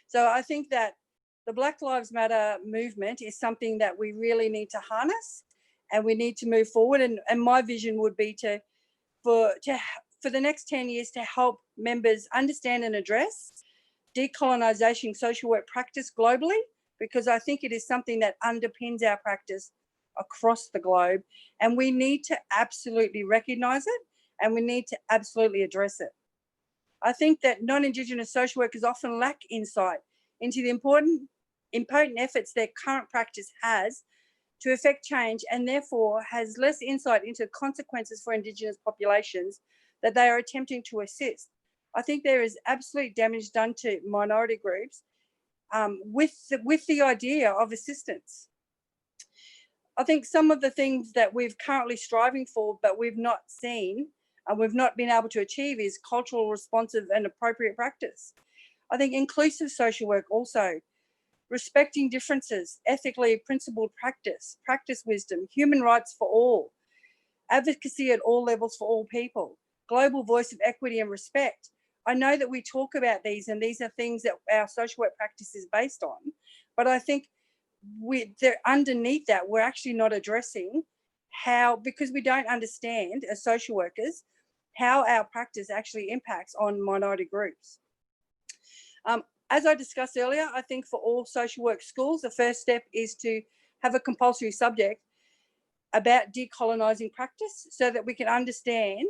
So I think that the Black Lives Matter movement is something that we really need to harness, and we need to move forward. And my vision would be for the next 10 years to help members understand and address decolonisation social work practice globally, because I think it is something that underpins our practice across the globe, and we need to absolutely recognise it, and we need to absolutely address it. I think that non-Indigenous social workers often lack insight into the important efforts their current practice has to effect change, and therefore has less insight into consequences for Indigenous populations that they are attempting to assist. I think there is absolute damage done to minority groups with the idea of assistance. I think some of the things that we've currently striving for, but we've not seen and we've not been able to achieve, is cultural, responsive and appropriate practice. I think inclusive social work also, respecting differences, ethically principled practice, practice wisdom, human rights for all, advocacy at all levels for all people, global voice of equity and respect. I know that we talk about these, and these are things that our social work practice is based on, but I think they're underneath that, we're actually not addressing how, because we don't understand as social workers how our practice actually impacts on minority groups. As I discussed earlier, I think for all social work schools, the first step is to have a compulsory subject about decolonising practice, so that we can understand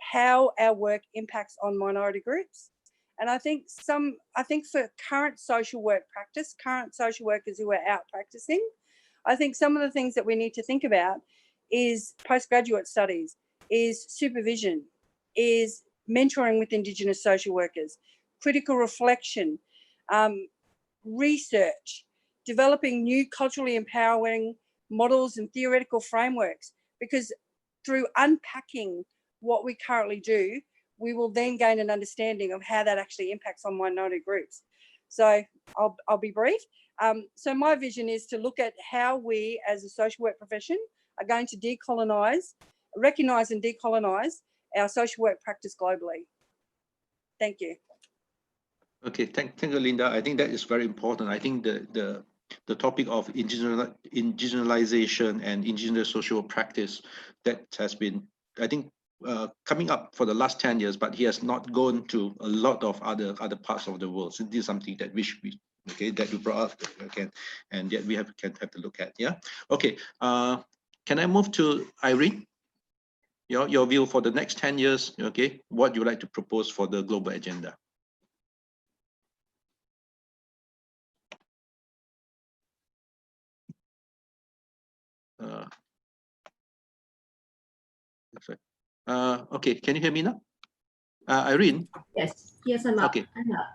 how our work impacts on minority groups. And I think for current social work practice, current social workers who are out practicing, I think some of the things that we need to think about is postgraduate studies, is supervision, is mentoring with Indigenous social workers, critical reflection, research, developing new culturally empowering models and theoretical frameworks, because through unpacking what we currently do, we will then gain an understanding of how that actually impacts on minority groups. So I'll be brief. So my vision is to look at how we as a social work profession are going to recognise and decolonise our social work practice globally. Thank you. Okay, thank you, Linda. I think that is very important. I think the topic of indigenization and indigenous social practice, that has been, I think, coming up for the last 10 years, but he has not gone to a lot of other parts of the world. So this is something that that you brought up again, and yet we can have to look at. Yeah. Okay. Can I move to Irene? Your view for the next 10 years. Okay. What you like to propose for the global agenda? Okay, can you hear me now? Irene? Yes, I'm up. Okay.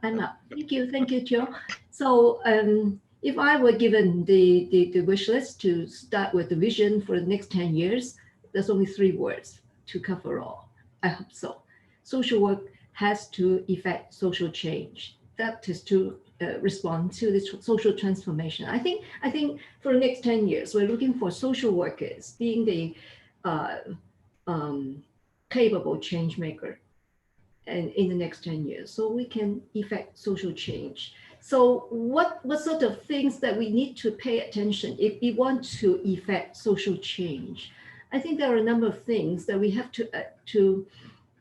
I'm up. Thank you, Joe. So if I were given the wish list to start with the vision for the next 10 years, there's only 3 words to cover all. I hope so. Social work has to effect social change. That is to respond to the social transformation. I think for the next 10 years, we're looking for social workers being the capable change maker and in the next 10 years, so we can effect social change. So what sort of things that we need to pay attention if we want to effect social change? I think there are a number of things that we have to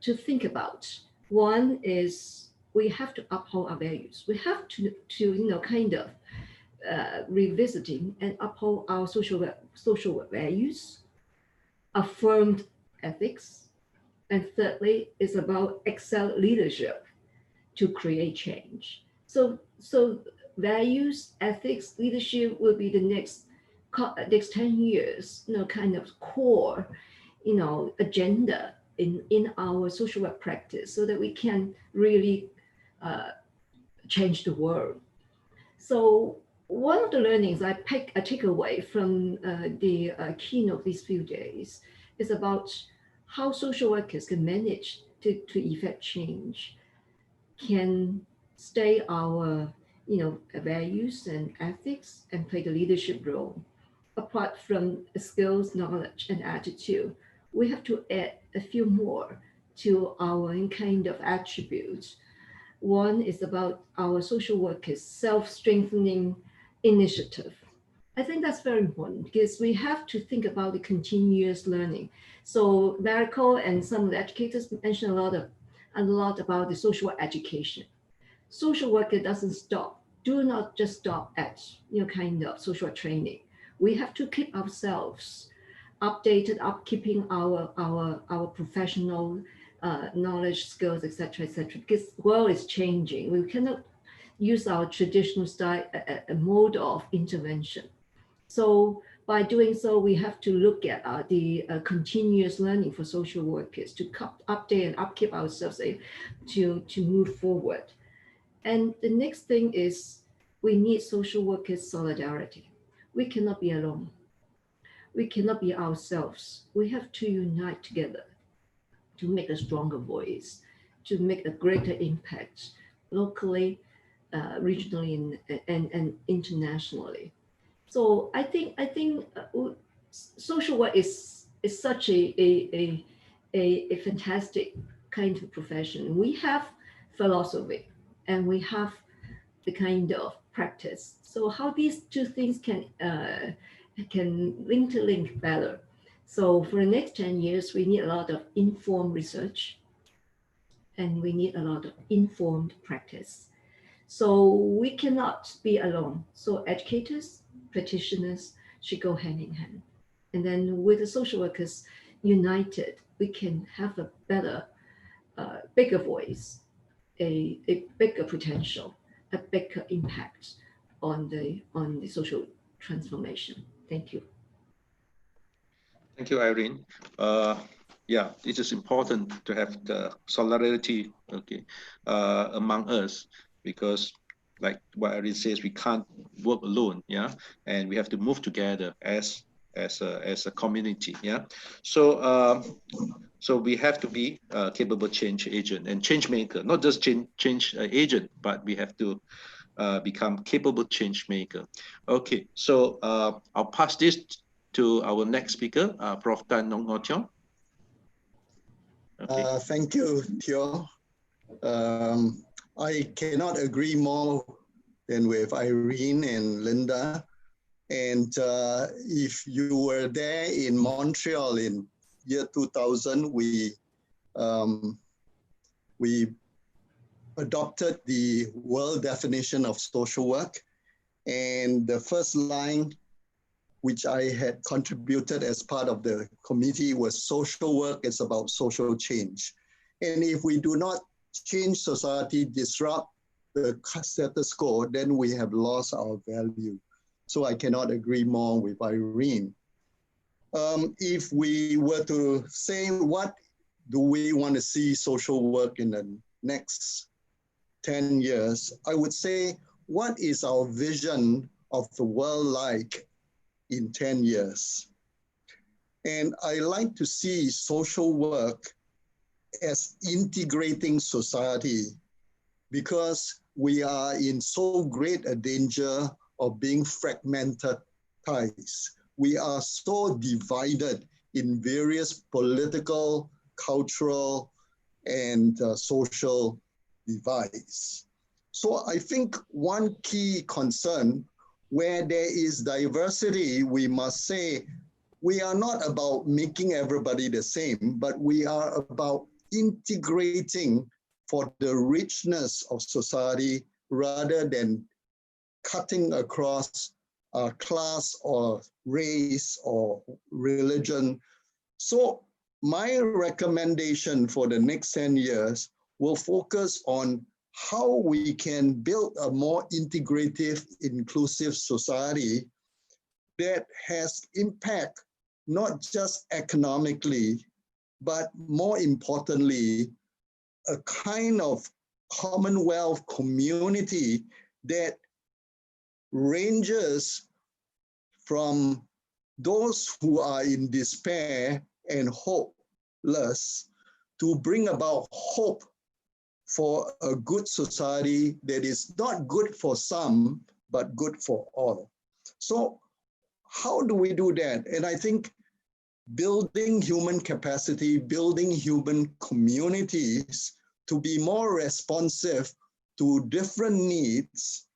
think about. One is we have to uphold our values. We have to kind of revisiting and uphold our social values, affirmed ethics, and thirdly is about excel leadership to create change. So values, ethics, leadership will be the next 10 years, kind of core, agenda in our social work practice so that we can really change the world. So one of the learnings I take away from the keynote these few days is about how social workers can manage to effect change, can stay our values and ethics and play the leadership role. Apart from skills, knowledge, and attitude, we have to add a few more to our kind of attributes. One is about our social workers' self-strengthening initiative. I think that's very important because we have to think about the continuous learning. So Marico and some of the educators mentioned a lot about the social education. Social worker doesn't stop. Do not just stop at kind of social training. We have to keep ourselves updated, keeping our professional knowledge, skills, etc., because the world is changing. We cannot use our traditional style, a mode of intervention. So by doing so, we have to look at the continuous learning for social workers to update and upkeep ourselves to move forward. And the next thing is we need social workers' solidarity. We cannot be alone. We cannot be ourselves. We have to unite together to make a stronger voice, to make a greater impact locally, regionally, and internationally. So I think social work is such a fantastic kind of profession. We have philosophy and we have the kind of practice. So how these two things can interlink better. So for the next 10 years, we need a lot of informed research and we need a lot of informed practice. So we cannot be alone. So educators, practitioners should go hand in hand. And then with the social workers united, we can have a better, bigger voice, a bigger potential, a bigger impact on the social transformation. Thank you. Thank you, Irene. Yeah, it is important to have the solidarity, okay, among us, because like what Irene says, we can't work alone, yeah, and we have to move together as a community, yeah. So so we have to be a capable change agent and change maker, not just change agent, but we have to become capable change maker. Okay, so I'll pass this to our next speaker, Prof. Tan Nong Tiong. Okay. Thank you, Theo. I cannot agree more than with Irene and Linda. And if you were there in Montreal in year 2000, we adopted the world definition of social work. And the first line, which I had contributed as part of the committee, was social work is about social change. And if we do not change society, disrupt the status quo, then we have lost our value. So I cannot agree more with Irene. If we were to say, what do we want to see social work in the next 10 years? I would say, what is our vision of the world like in 10 years? And I like to see social work as integrating society, because we are in so great a danger of being fragmented. We are so divided in various political, cultural, and social divides. So I think one key concern, where there is diversity, we must say, we are not about making everybody the same, but we are about integrating for the richness of society rather than cutting across class or race or religion. So my recommendation for the next 10 years will focus on how we can build a more integrative, inclusive society that has impact, not just economically, but more importantly, a kind of commonwealth community that ranges from those who are in despair and hopeless to bring about hope for a good society that is not good for some, but good for all. So how do we do that? And I think building human capacity, building human communities to be more responsive to different needs,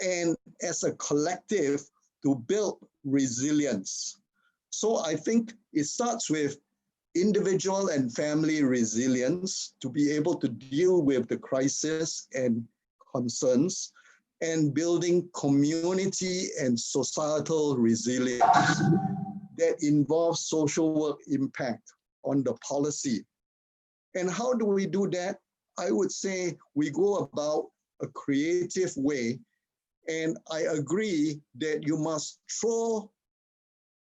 and as a collective to build resilience. So I think it starts with individual and family resilience to be able to deal with the crisis and concerns, and building community and societal resilience that involves social work impact on the policy. And how do we do that? I would say we go about a creative way, and I agree that you must throw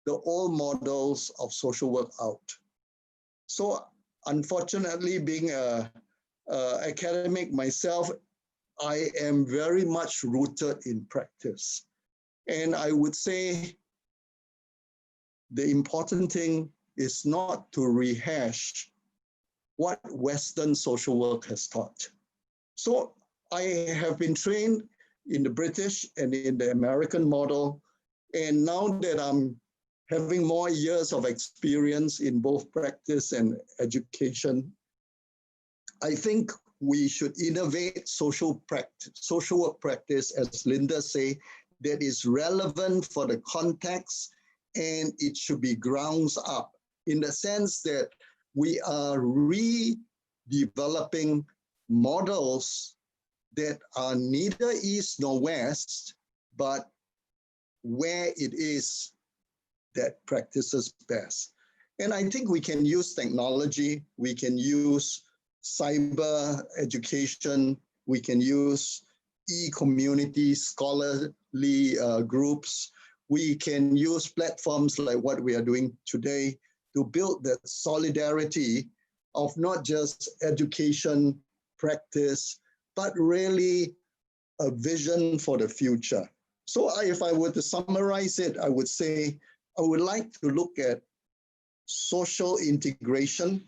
the old models of social work out. So unfortunately, being an academic myself, I am very much rooted in practice. And I would say the important thing is not to rehash what Western social work has taught. So I have been trained in the British and in the American model. And now that I'm having more years of experience in both practice and education, I think we should innovate social work practice, as Linda say, that is relevant for the context, and it should be grounds up in the sense that we are redeveloping models that are neither east nor west, but where it is that practices best. And I think we can use technology, we can use cyber education, we can use e-community, scholarly groups, we can use platforms like what we are doing today to build that solidarity of not just education, practice, but really a vision for the future. So if I were to summarize it, I would say, I would like to look at social integration,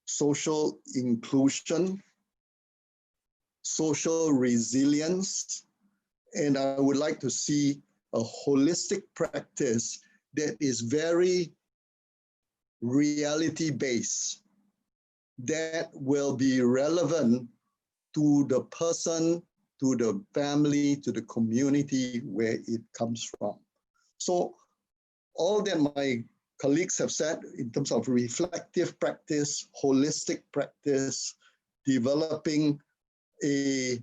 social inclusion, social resilience, and I would like to see a holistic practice that is very reality-based, that will be relevant to the person, to the family, to the community where it comes from. So all that my colleagues have said in terms of reflective practice, holistic practice, developing a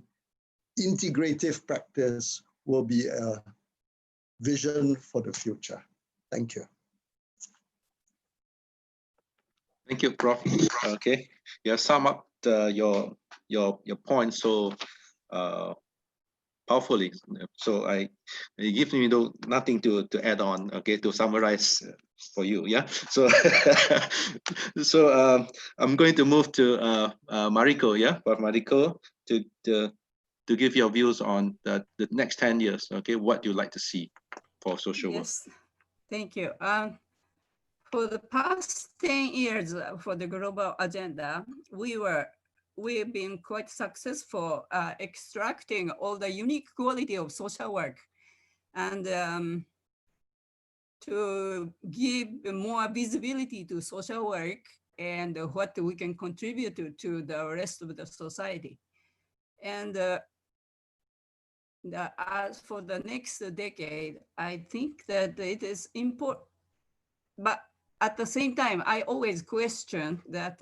integrative practice will be a vision for the future. Thank you. Thank you, Prof. Okay, you have summed up your points so powerfully. So it gives me nothing to add on. Okay, to summarize for you. Yeah. So so I'm going to move to Mariko. Yeah, Prof. Mariko, to give your views on the next 10 years. Okay, what you like to see for social work. Yes, thank you. For the past 10 years for the global agenda, we've been quite successful extracting all the unique quality of social work and to give more visibility to social work and what we can contribute to the rest of the society. And as for the next decade, I think that it is important, but at the same time, I always question that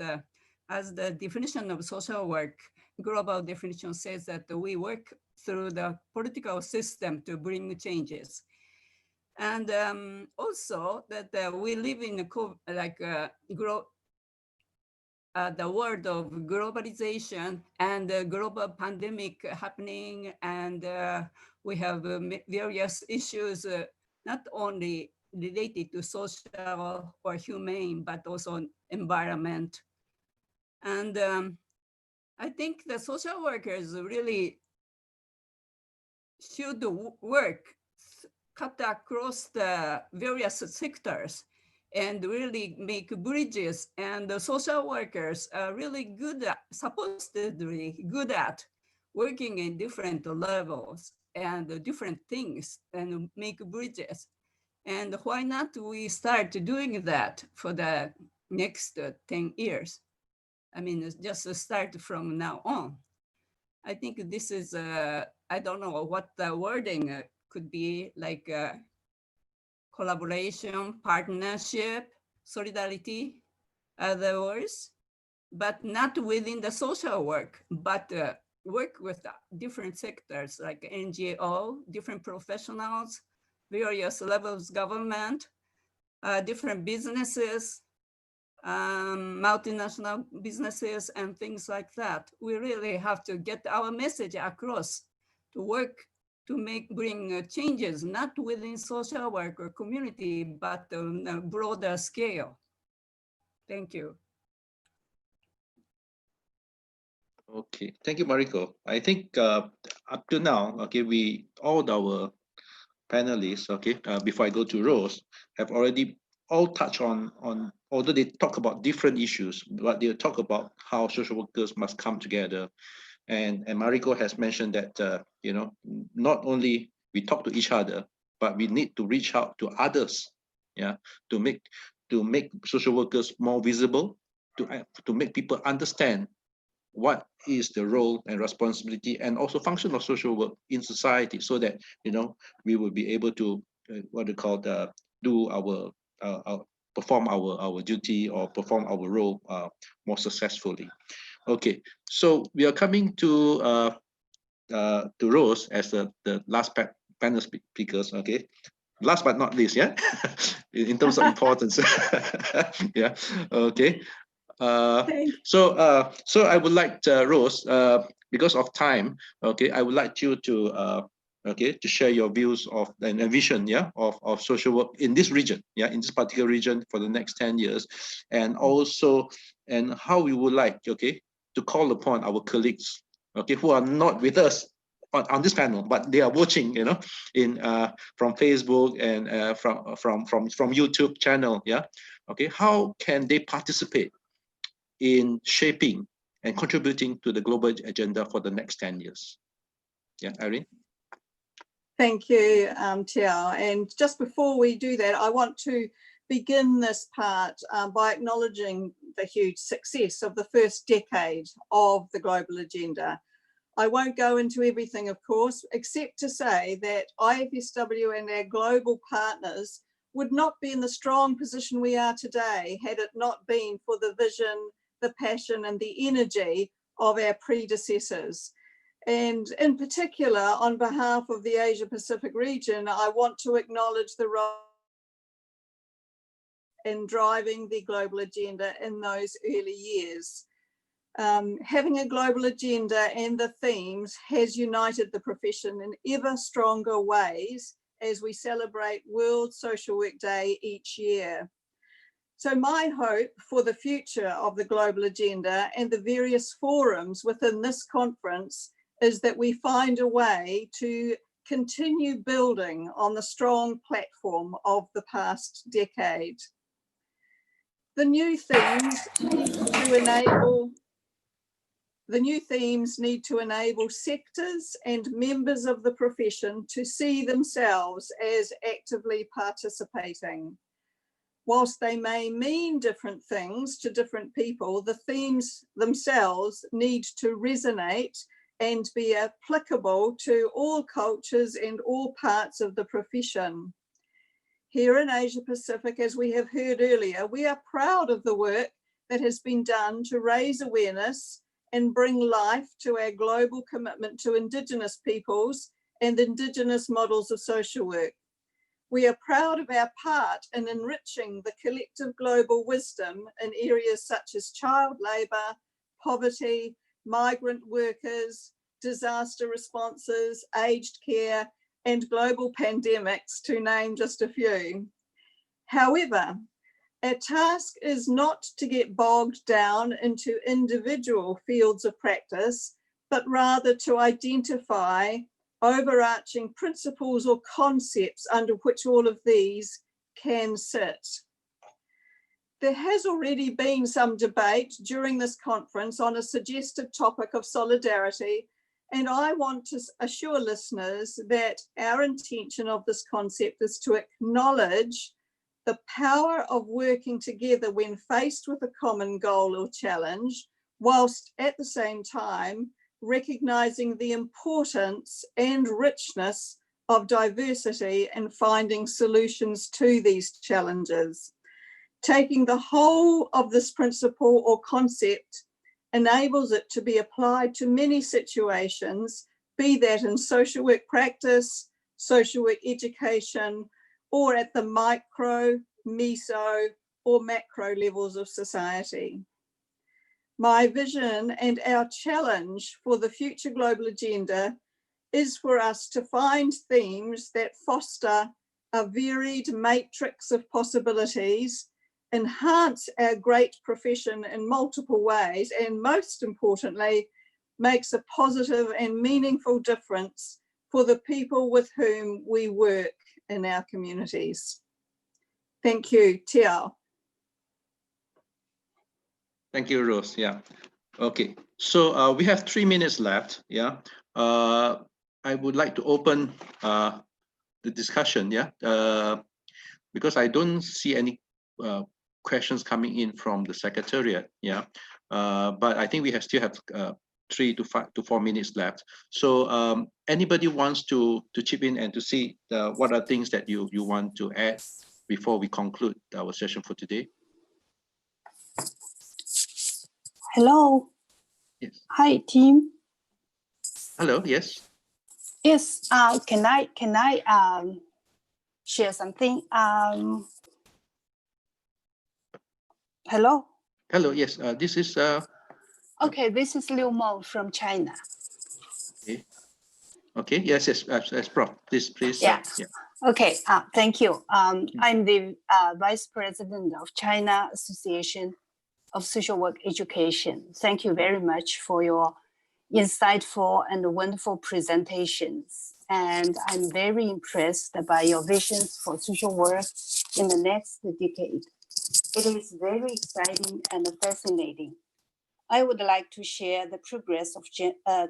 as the definition of social work, global definition says that we work through the political system to bring changes. And also that we live in a the world of globalization and global pandemic happening, and we have various issues, not only related to social or humane, but also environment. And I think the social workers really should work, cut across the various sectors and really make bridges. And the social workers are really good at, supposedly good at working in different levels and different things and make bridges. And why not we start doing that for the next 10 years? I mean, just start from now on. I think this is, I don't know what the wording could be, like collaboration, partnership, solidarity, other words, but not within the social work, but work with different sectors like NGO, different professionals, various levels of government, different businesses, multinational businesses and things like that. We really have to get our message across to work to bring changes, not within social work or community, but on a broader scale. Thank you. Okay, thank you, Mariko. I think up to now, okay, all our panelists, okay, before I go to Rose, have already all touched on, although they talk about different issues, but they talk about how social workers must come together. And Mariko has mentioned that, you know, not only we talk to each other, but we need to reach out to others, yeah, to make social workers more visible, to make people understand what is the role and responsibility and also function of social work in society, so that, you know, we will be able to what they call do our perform our duty or perform our role more successfully. Okay, so we are coming to Rose as the last panel speakers. Okay, last but not least, yeah, in terms of importance. Yeah, okay. So I would like Rose, because of time, okay, I would like you to okay, to share your views of and vision, yeah, of social work in this region, yeah, in this particular region for the next 10 years, and also how we would like, okay, to call upon our colleagues, okay, who are not with us on this panel, but they are watching, you know, in from Facebook and from YouTube channel, yeah, okay, how can they participate in shaping and contributing to the global agenda for the next 10 years. Yeah, Irene? Thank you, Tiao. And just before we do that, I want to begin this part by acknowledging the huge success of the first decade of the global agenda. I won't go into everything, of course, except to say that IFSW and our global partners would not be in the strong position we are today had it not been for the vision, the passion and the energy of our predecessors. And in particular, on behalf of the Asia Pacific region, I want to acknowledge the role in driving the global agenda in those early years. Having a global agenda and the themes has united the profession in ever stronger ways as we celebrate World Social Work Day each year. So my hope for the future of the global agenda and the various forums within this conference is that we find a way to continue building on the strong platform of the past decade. The new themes need to enable sectors and members of the profession to see themselves as actively participating. Whilst they may mean different things to different people, the themes themselves need to resonate and be applicable to all cultures and all parts of the profession. Here in Asia Pacific, as we have heard earlier, we are proud of the work that has been done to raise awareness and bring life to our global commitment to Indigenous peoples and Indigenous models of social work. We are proud of our part in enriching the collective global wisdom in areas such as child labour, poverty, migrant workers, disaster responses, aged care, and global pandemics, to name just a few. However, our task is not to get bogged down into individual fields of practice, but rather to identify overarching principles or concepts under which all of these can sit. There has already been some debate during this conference on a suggested topic of solidarity, and I want to assure listeners that our intention of this concept is to acknowledge the power of working together when faced with a common goal or challenge, whilst at the same time recognizing the importance and richness of diversity and finding solutions to these challenges. Taking the whole of this principle or concept enables it to be applied to many situations, be that in social work practice, social work education, or at the micro, meso, or macro levels of society. My vision and our challenge for the future global agenda is for us to find themes that foster a varied matrix of possibilities, enhance our great profession in multiple ways, and most importantly, makes a positive and meaningful difference for the people with whom we work in our communities. Thank you. Te ao. Thank you, Rose. Yeah. Okay. So we have 3 minutes left. Yeah. I would like to open the discussion. Yeah. Because I don't see any questions coming in from the Secretariat. Yeah. But I think we still have 3 to 4 minutes left. So anybody wants to chip in and to see what are things that you want to add before we conclude our session for today? Hello. Yes. Hi, team. Hello. Yes. Yes. Can I share something? Hello. Hello. Yes. This is. Okay. This is Liu Mo from China. Okay. Okay. Yes. Yes. Yes. Prof. Please. Yeah. Yeah. Okay. Thank you. I'm the Vice President of China Association of Social Work Education. Thank you very much for your insightful and wonderful presentations. And I'm very impressed by your visions for social work in the next decade. It is very exciting and fascinating. I would like to share the progress of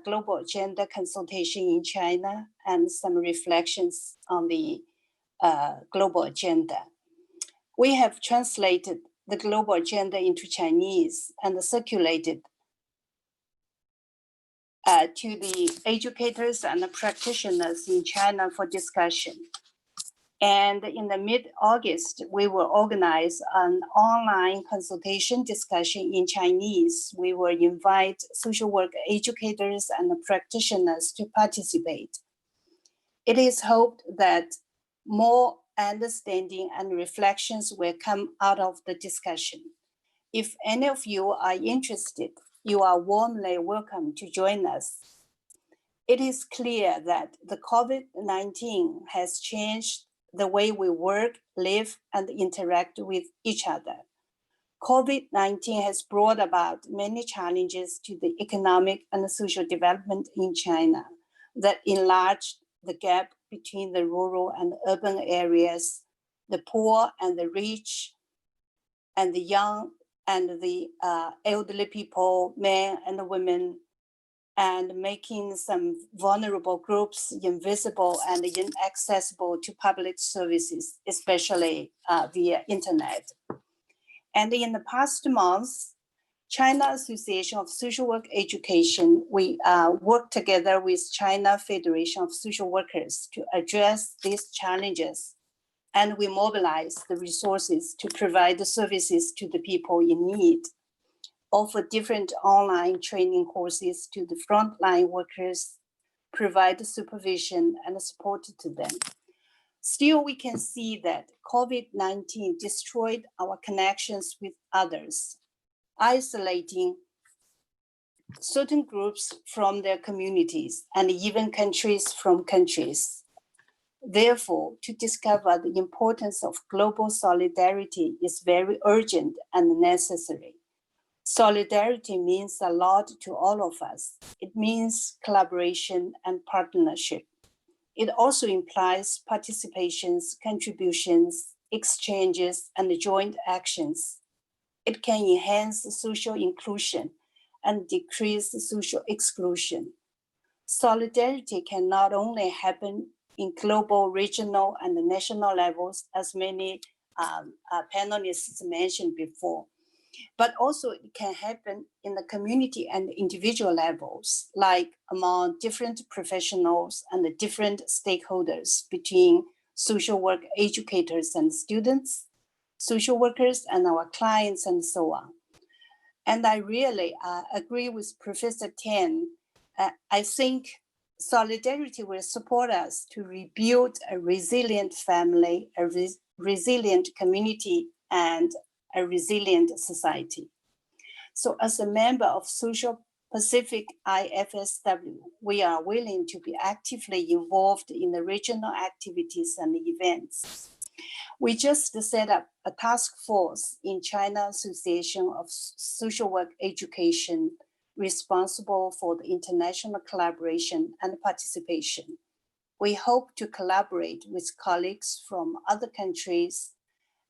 global gender consultation in China and some reflections on the global agenda. We have translated the global agenda into Chinese and circulated to the educators and the practitioners in China for discussion. And in the mid-August, we will organize an online consultation discussion in Chinese. We will invite social work educators and practitioners to participate. It is hoped that more understanding and reflections will come out of the discussion. If any of you are interested, you are warmly welcome to join us. It is clear that the COVID-19 has changed the way we work, live, and interact with each other. COVID-19 has brought about many challenges to the economic and social development in China that enlarged the gap between the rural and urban areas, the poor and the rich, and the young and the elderly people, men and women, and making some vulnerable groups invisible and inaccessible to public services, especially via internet. And in the past months, China Association of Social Work Education, we worked together with China Federation of Social Workers to address these challenges. And we mobilized the resources to provide the services to the people in need. offer different online training courses to the frontline workers, provide supervision and support to them. Still, we can see that COVID-19 destroyed our connections with others, isolating certain groups from their communities and even countries from countries. Therefore, to discover the importance of global solidarity is very urgent and necessary. Solidarity means a lot to all of us. It means collaboration and partnership. It also implies participations, contributions, exchanges, and joint actions. It can enhance social inclusion and decrease social exclusion. Solidarity can not only happen in global, regional, and national levels, as many panelists mentioned before, but also it can happen in the community and individual levels, like among different professionals and the different stakeholders between social work educators and students, social workers and our clients, and so on. And I really agree with Professor Tian. I think solidarity will support us to rebuild a resilient family, a resilient community, and a resilient society. So as a member of Social Pacific IFSW, we are willing to be actively involved in the regional activities and events. We just set up a task force in China Association of Social Work Education responsible for the international collaboration and participation. We hope to collaborate with colleagues from other countries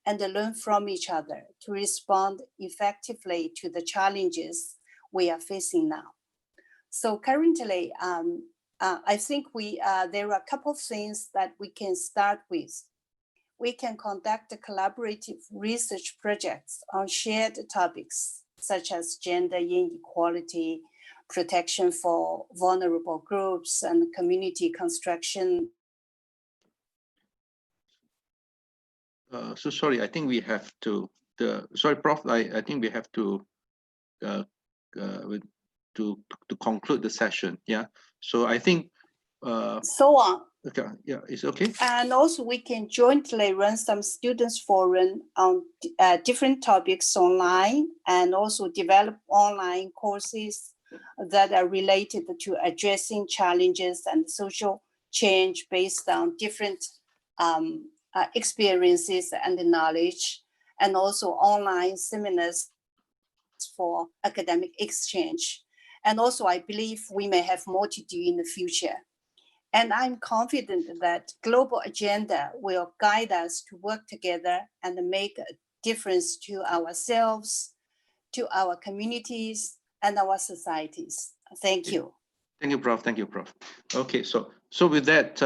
and learn from each other to respond effectively to the challenges we are facing now. So currently, I think there are a couple of things that we can start with. We can conduct collaborative research projects on shared topics, such as gender inequality, protection for vulnerable groups, and community construction. So sorry, I think we have to, sorry, Prof, I think we have to conclude the session, yeah? So I think... so on. Okay, yeah, it's okay. And also we can jointly run some students forum on different topics online, and also develop online courses that are related to addressing challenges and social change based on different experiences and knowledge, and also online seminars for academic exchange. And also I believe we may have more to do in the future. And I'm confident that global agenda will guide us to work together and make a difference to ourselves, to our communities, and our societies. Thank you. Thank you, Prof. Thank you, Prof. Okay, so with that,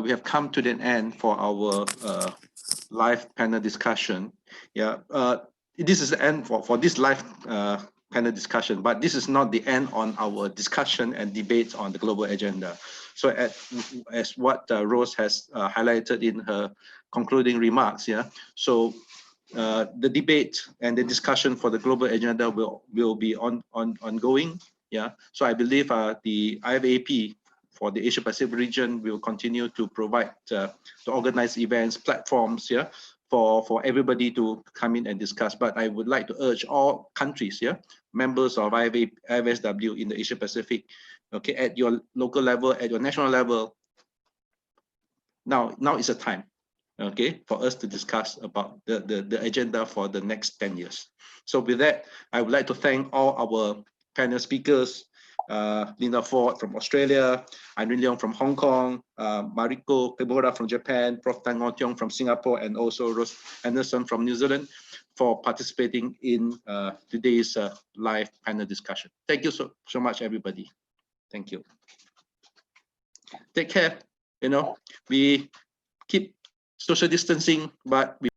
we have come to the end for our live panel discussion. Yeah, this is the end for this live panel discussion, but this is not the end on our discussion and debates on the global agenda. So as what Rose has highlighted in her concluding remarks, yeah, so the debate and the discussion for the global agenda will be ongoing, yeah. So I believe the IFAP for the Asia Pacific region will continue to provide to organize events, platforms, yeah, for everybody to come in and discuss. But I would like to urge all countries, yeah, members of IFSW in the Asia Pacific, okay, at your local level, at your national level, now is the time, okay, for us to discuss about the agenda for the next 10 years. So with that, I would like to thank all our panel speakers, Linda Ford from Australia, Irene Leong from Hong Kong, Mariko Kimura from Japan, Prof. Tan Ngo Tiong from Singapore, and also Rose Anderson from New Zealand for participating in today's live panel discussion. Thank you so much, everybody. Thank you. Take care. You know, we keep social distancing, but we